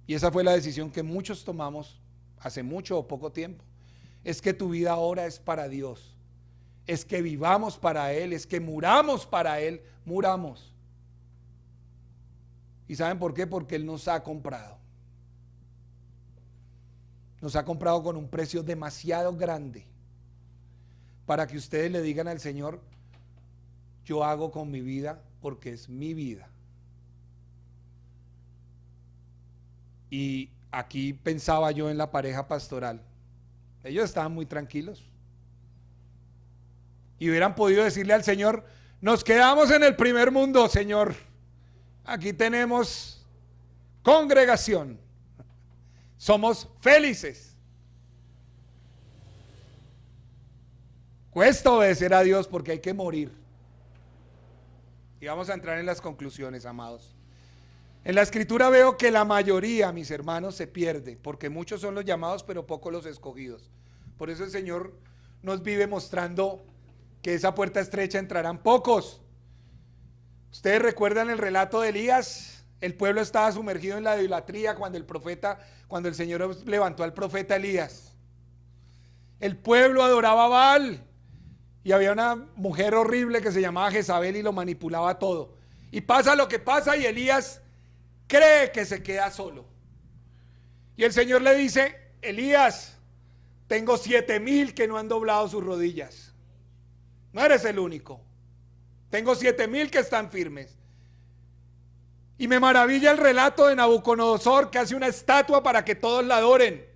y esa fue la decisión que muchos tomamos hace mucho o poco tiempo, es que tu vida ahora es para Dios. Es que vivamos para Él, es que muramos para Él, muramos. ¿Y saben por qué? Porque Él nos ha comprado. Nos ha comprado con un precio demasiado grande para que ustedes le digan al Señor, yo hago con mi vida porque es mi vida. Y aquí pensaba yo en la pareja pastoral. Ellos estaban muy tranquilos. Y hubieran podido decirle al Señor, nos quedamos en el primer mundo, Señor. Aquí tenemos congregación. Somos felices. Cuesta obedecer a Dios porque hay que morir. Y vamos a entrar en las conclusiones, amados. En la escritura veo que la mayoría, mis hermanos, se pierde, porque muchos son los llamados, pero pocos los escogidos. Por eso el Señor nos vive mostrando que esa puerta estrecha entrarán pocos. Ustedes recuerdan el relato de Elías. El pueblo estaba sumergido en la idolatría cuando el Señor levantó al profeta Elías. El pueblo adoraba a Baal y había una mujer horrible que se llamaba Jezabel y lo manipulaba todo. Y pasa lo que pasa y Elías cree que se queda solo. Y el Señor le dice, Elías, tengo 7,000 que no han doblado sus rodillas. No eres el único. Tengo 7,000 que están firmes. Y me maravilla el relato de Nabucodonosor, que hace una estatua para que todos la adoren.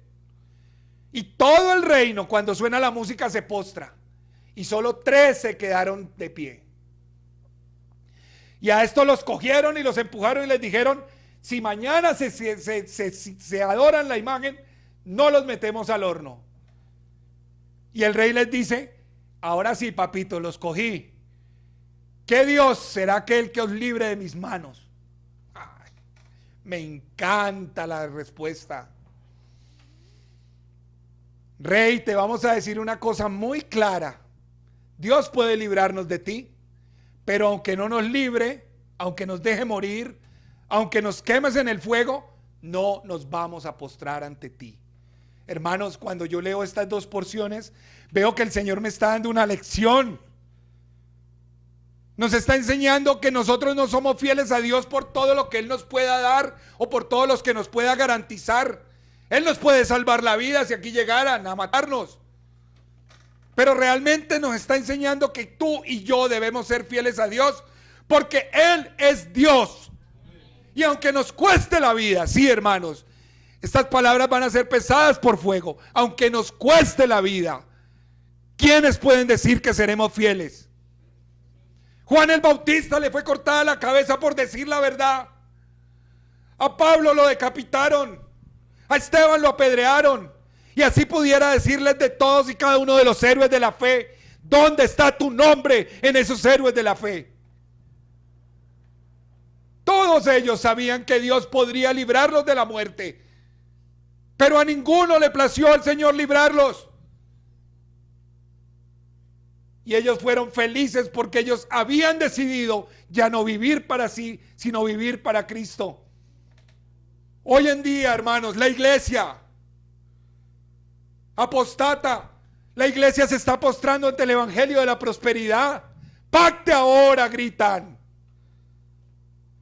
Y todo el reino, cuando suena la música, se postra. Y solo 3 se quedaron de pie. Y a estos los cogieron y los empujaron y les dijeron: si mañana se adoran la imagen, no los metemos al horno. Y el rey les dice: ahora sí, papito, los cogí. ¿Qué Dios será aquel que os libre de mis manos? Ay, me encanta la respuesta. Rey, te vamos a decir una cosa muy clara. Dios puede librarnos de ti, pero aunque no nos libre, aunque nos deje morir, aunque nos quemes en el fuego, no nos vamos a postrar ante ti. Hermanos, cuando yo leo estas 2 porciones, veo que el Señor me está dando una lección. Nos está enseñando que nosotros no somos fieles a Dios por todo lo que Él nos pueda dar o por todos los que nos pueda garantizar. Él nos puede salvar la vida si aquí llegaran a matarnos. Pero realmente nos está enseñando que tú y yo debemos ser fieles a Dios porque Él es Dios. Y aunque nos cueste la vida, sí, hermanos, estas palabras van a ser pesadas por fuego. Aunque nos cueste la vida, ¿quiénes pueden decir que seremos fieles? Juan el Bautista le fue cortada la cabeza por decir la verdad. A Pablo lo decapitaron. A Esteban lo apedrearon. Y así pudiera decirles de todos y cada uno de los héroes de la fe: ¿dónde está tu nombre en esos héroes de la fe? Todos ellos sabían que Dios podría librarlos de la muerte, pero a ninguno le plació al Señor librarlos. Y ellos fueron felices porque ellos habían decidido ya no vivir para sí, sino vivir para Cristo. Hoy en día, hermanos, la iglesia apostata, la iglesia se está postrando ante el evangelio de la prosperidad. Pacte ahora, gritan.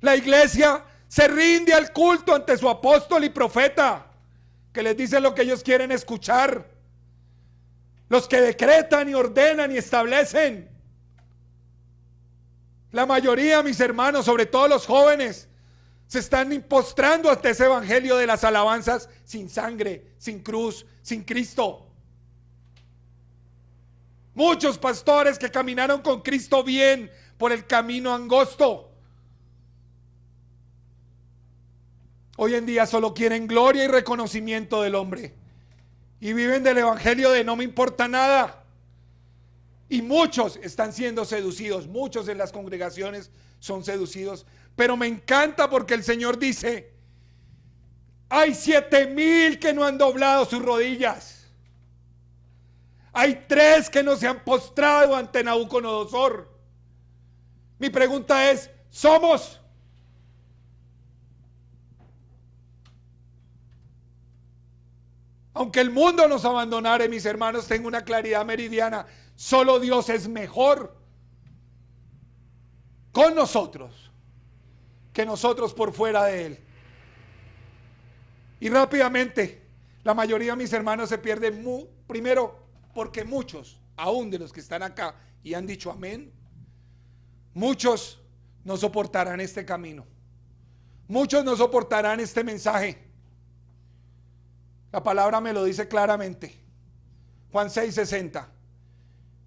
La iglesia se rinde al culto ante su apóstol y profeta, que les dice lo que ellos quieren escuchar. Los que decretan y ordenan y establecen. La mayoría, mis hermanos, sobre todo los jóvenes, se están postrando ante ese evangelio de las alabanzas sin sangre, sin cruz, sin Cristo. Muchos pastores que caminaron con Cristo bien por el camino angosto, hoy en día solo quieren gloria y reconocimiento del hombre. Y viven del evangelio de no me importa nada. Y muchos están siendo seducidos. Muchos en las congregaciones son seducidos. Pero me encanta porque el Señor dice: hay 7,000 que no han doblado sus rodillas. Hay 3 que no se han postrado ante Nabucodonosor. Mi pregunta es: ¿somos? Aunque el mundo nos abandonare, mis hermanos, tengo una claridad meridiana: solo Dios es mejor con nosotros que nosotros por fuera de Él. Y rápidamente, la mayoría de mis hermanos se pierden primero porque muchos, aún de los que están acá y han dicho amén, muchos no soportarán este camino. Muchos no soportarán este mensaje. La palabra me lo dice claramente. Juan 6:60.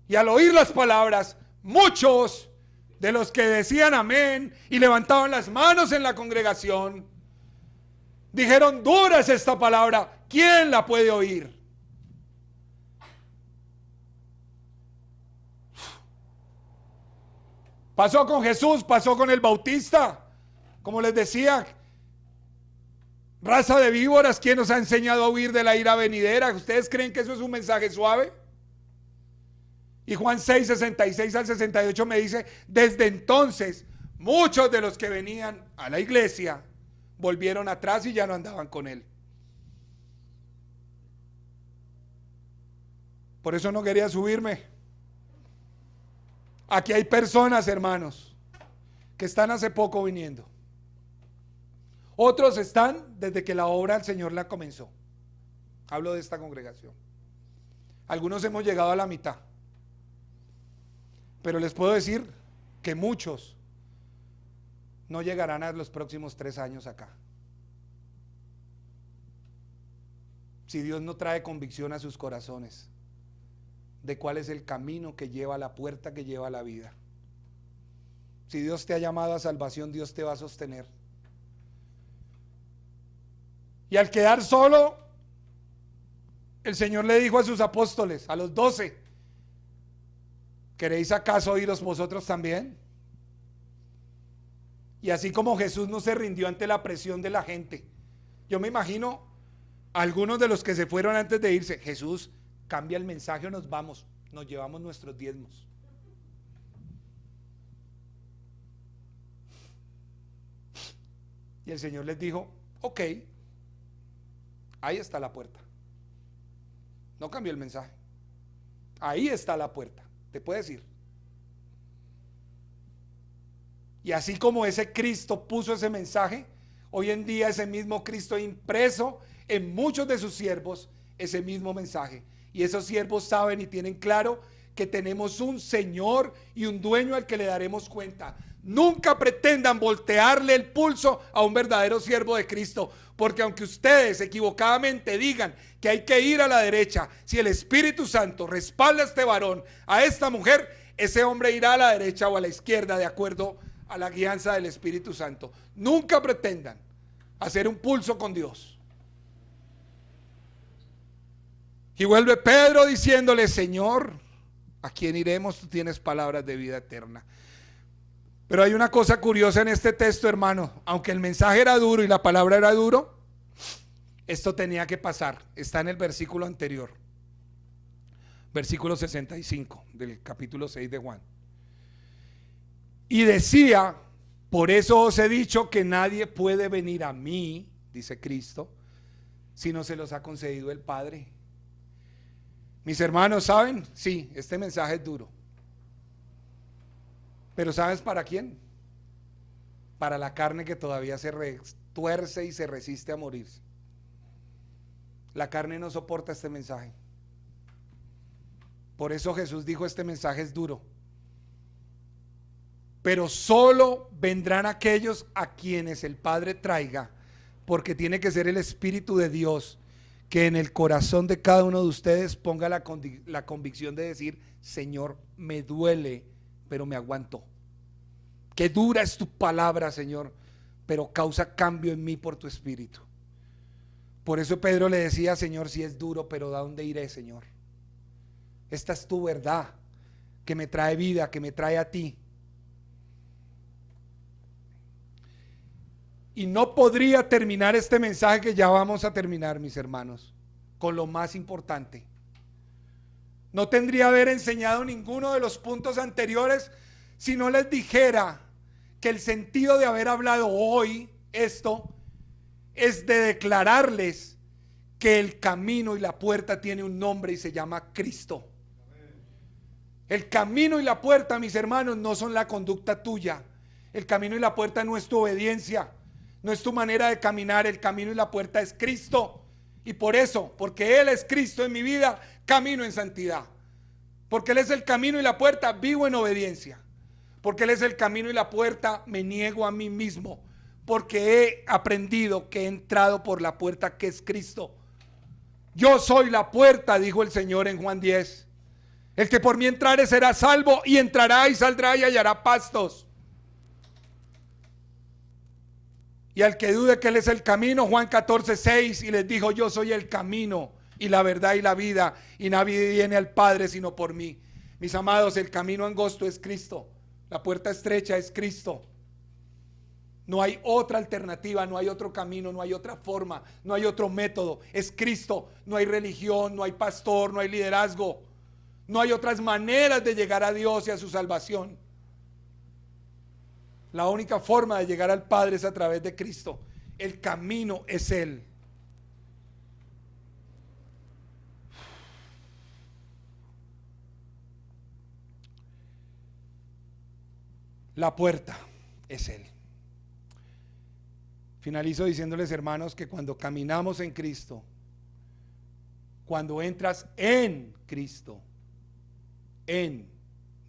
Y al oír las palabras, muchos de los que decían amén y levantaban las manos en la congregación, dijeron: dura es esta palabra, ¿quién la puede oír? Pasó con Jesús, pasó con el Bautista. Como les decía, raza de víboras, ¿quién nos ha enseñado a huir de la ira venidera? ¿Ustedes creen que eso es un mensaje suave? Y Juan 6:66 al 68 me dice: desde entonces muchos de los que venían a la iglesia volvieron atrás y ya no andaban con Él. Por eso no quería subirme. Aquí hay personas, hermanos, que están hace poco viniendo. Otros están desde que la obra del Señor la comenzó. Hablo de esta congregación. Algunos hemos llegado a la mitad. Pero les puedo decir que muchos no llegarán a los próximos 3 años acá. Si Dios no trae convicción a sus corazones de cuál es el camino que lleva a la puerta que lleva a la vida. Si Dios te ha llamado a salvación, Dios te va a sostener. Y al quedar solo, el Señor le dijo a sus apóstoles, a los 12, ¿queréis acaso iros vosotros también? Y así como Jesús no se rindió ante la presión de la gente, yo me imagino a algunos de los que se fueron antes de irse: Jesús, cambia el mensaje o nos vamos, nos llevamos nuestros diezmos. Y el Señor les dijo: ok, ahí está la puerta. No cambió el mensaje. Ahí está la puerta, te puedes ir. Y así como ese Cristo puso ese mensaje, hoy en día ese mismo Cristo impreso en muchos de sus siervos ese mismo mensaje. Y esos siervos saben y tienen claro que tenemos un Señor y un dueño al que le daremos cuenta. Nunca pretendan voltearle el pulso a un verdadero siervo de Cristo, porque aunque ustedes equivocadamente digan que hay que ir a la derecha, si el Espíritu Santo respalda a este varón, a esta mujer, ese hombre irá a la derecha o a la izquierda de acuerdo a la guianza del Espíritu Santo. Nunca pretendan hacer un pulso con Dios. Y vuelve Pedro diciéndole: Señor, ¿a quién iremos? Tú tienes palabras de vida eterna. Pero hay una cosa curiosa en este texto, hermano. Aunque el mensaje era duro y la palabra era duro, esto tenía que pasar. Está en el versículo anterior, versículo 65 del capítulo 6 de Juan. Y decía: por eso os he dicho que nadie puede venir a mí, dice Cristo, si no se los ha concedido el Padre. Mis hermanos, ¿saben? Sí, este mensaje es duro. Pero ¿sabes para quién? Para la carne que todavía se tuerce y se resiste a morirse. La carne no soporta este mensaje. Por eso Jesús dijo: este mensaje es duro. Pero solo vendrán aquellos a quienes el Padre traiga, porque tiene que ser el Espíritu de Dios que en el corazón de cada uno de ustedes ponga la convicción de decir: Señor, me duele, pero me aguanto. Qué dura es tu palabra, Señor, pero causa cambio en mí por tu Espíritu. Por eso Pedro le decía: Señor, si es duro, pero ¿a dónde iré, Señor? Esta es tu verdad, que me trae vida, que me trae a ti. Y no podría terminar este mensaje que ya vamos a terminar, mis hermanos, con lo más importante. No tendría haber enseñado ninguno de los puntos anteriores si no les dijera que el sentido de haber hablado hoy esto es de declararles que el camino y la puerta tiene un nombre y se llama Cristo. El camino y la puerta, mis hermanos, no son la conducta tuya. El camino y la puerta no es tu obediencia, no es tu manera de caminar. El camino y la puerta es Cristo. Y por eso, porque Él es Cristo en mi vida, camino en santidad. Porque Él es el camino y la puerta, vivo en obediencia. Porque Él es el camino y la puerta, me niego a mí mismo. Porque he aprendido que he entrado por la puerta que es Cristo. Yo soy la puerta, dijo el Señor en Juan 10. El que por mí entrare será salvo, y entrará y saldrá y hallará pastos. Y al que dude que Él es el camino, Juan 14:6, y les dijo: yo soy el camino y la verdad y la vida, y nadie viene al Padre sino por mí. Mis amados, el camino angosto es Cristo, la puerta estrecha es Cristo. No hay otra alternativa, no hay otro camino, no hay otra forma, no hay otro método, es Cristo. No hay religión, no hay pastor, no hay liderazgo, no hay otras maneras de llegar a Dios y a su salvación. La única forma de llegar al Padre es a través de Cristo. El camino es Él. La puerta es Él. Finalizo diciéndoles, hermanos, que cuando caminamos en Cristo, Cuando entras en Cristo,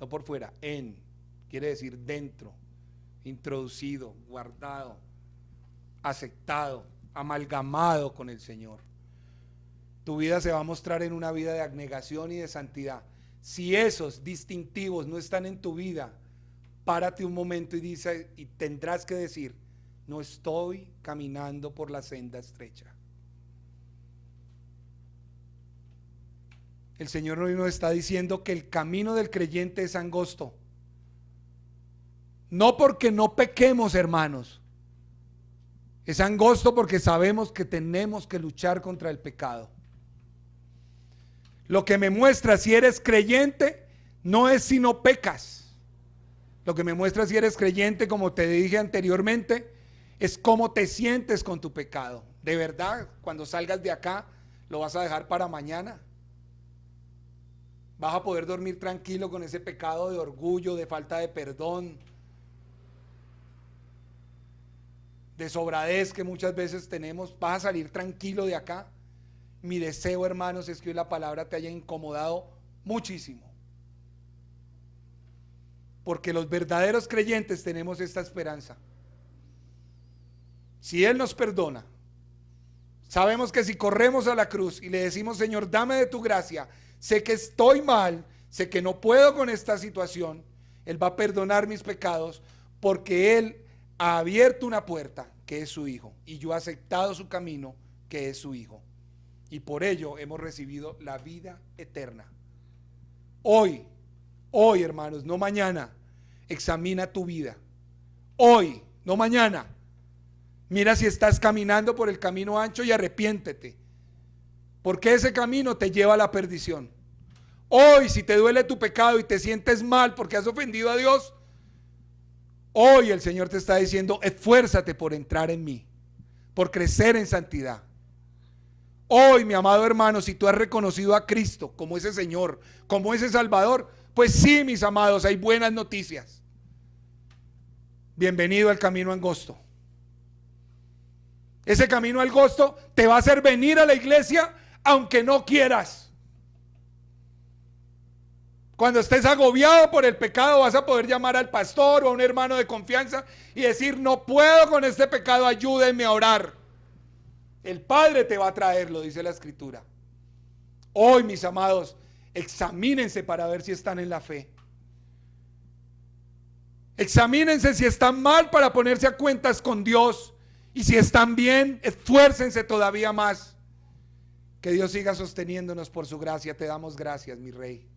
no por fuera, quiere decir dentro, introducido, guardado, aceptado, amalgamado con el Señor. Tu vida se va a mostrar en una vida de abnegación y de santidad. Si esos distintivos no están en tu vida, párate un momento y tendrás que decir: no estoy caminando por la senda estrecha. El Señor hoy nos está diciendo que el camino del creyente es angosto. No porque no pequemos, hermanos. Es angosto porque sabemos que tenemos que luchar contra el pecado. Lo que me muestra si eres creyente no es si no pecas. Lo que me muestra si eres creyente, como te dije anteriormente, es cómo te sientes con tu pecado. De verdad, cuando salgas de acá, ¿lo vas a dejar para mañana? ¿Vas a poder dormir tranquilo con ese pecado de orgullo, de falta de perdón, de sobradez que muchas veces tenemos? ¿Vas a salir tranquilo de acá? Mi deseo, hermanos, es que hoy la palabra te haya incomodado muchísimo, porque los verdaderos creyentes tenemos esta esperanza. Si Él nos perdona, sabemos que si corremos a la cruz y le decimos: Señor, dame de tu gracia, sé que estoy mal, sé que no puedo con esta situación, Él va a perdonar mis pecados, porque Él ha abierto una puerta que es su Hijo, y yo he aceptado su camino que es su Hijo, y por ello hemos recibido la vida eterna. Hoy, hermanos, no mañana, examina tu vida. Hoy, no mañana. Mira si estás caminando por el camino ancho y arrepiéntete, porque ese camino te lleva a la perdición. Hoy, si te duele tu pecado y te sientes mal porque has ofendido a Dios, hoy el Señor te está diciendo: esfuérzate por entrar en mí, por crecer en santidad. Hoy, mi amado hermano, si tú has reconocido a Cristo como ese Señor, como ese Salvador, pues sí, mis amados, hay buenas noticias. Bienvenido al camino angosto. Ese camino angosto te va a hacer venir a la iglesia aunque no quieras. Cuando estés agobiado por el pecado, vas a poder llamar al pastor o a un hermano de confianza y decir: no puedo con este pecado, ayúdenme a orar. El Padre te va a traerlo, dice la Escritura. Hoy, mis amados, examínense para ver si están en la fe. Examínense si están mal para ponerse a cuentas con Dios. Y si están bien, esfuércense todavía más. Que Dios siga sosteniéndonos por su gracia. Te damos gracias, mi Rey.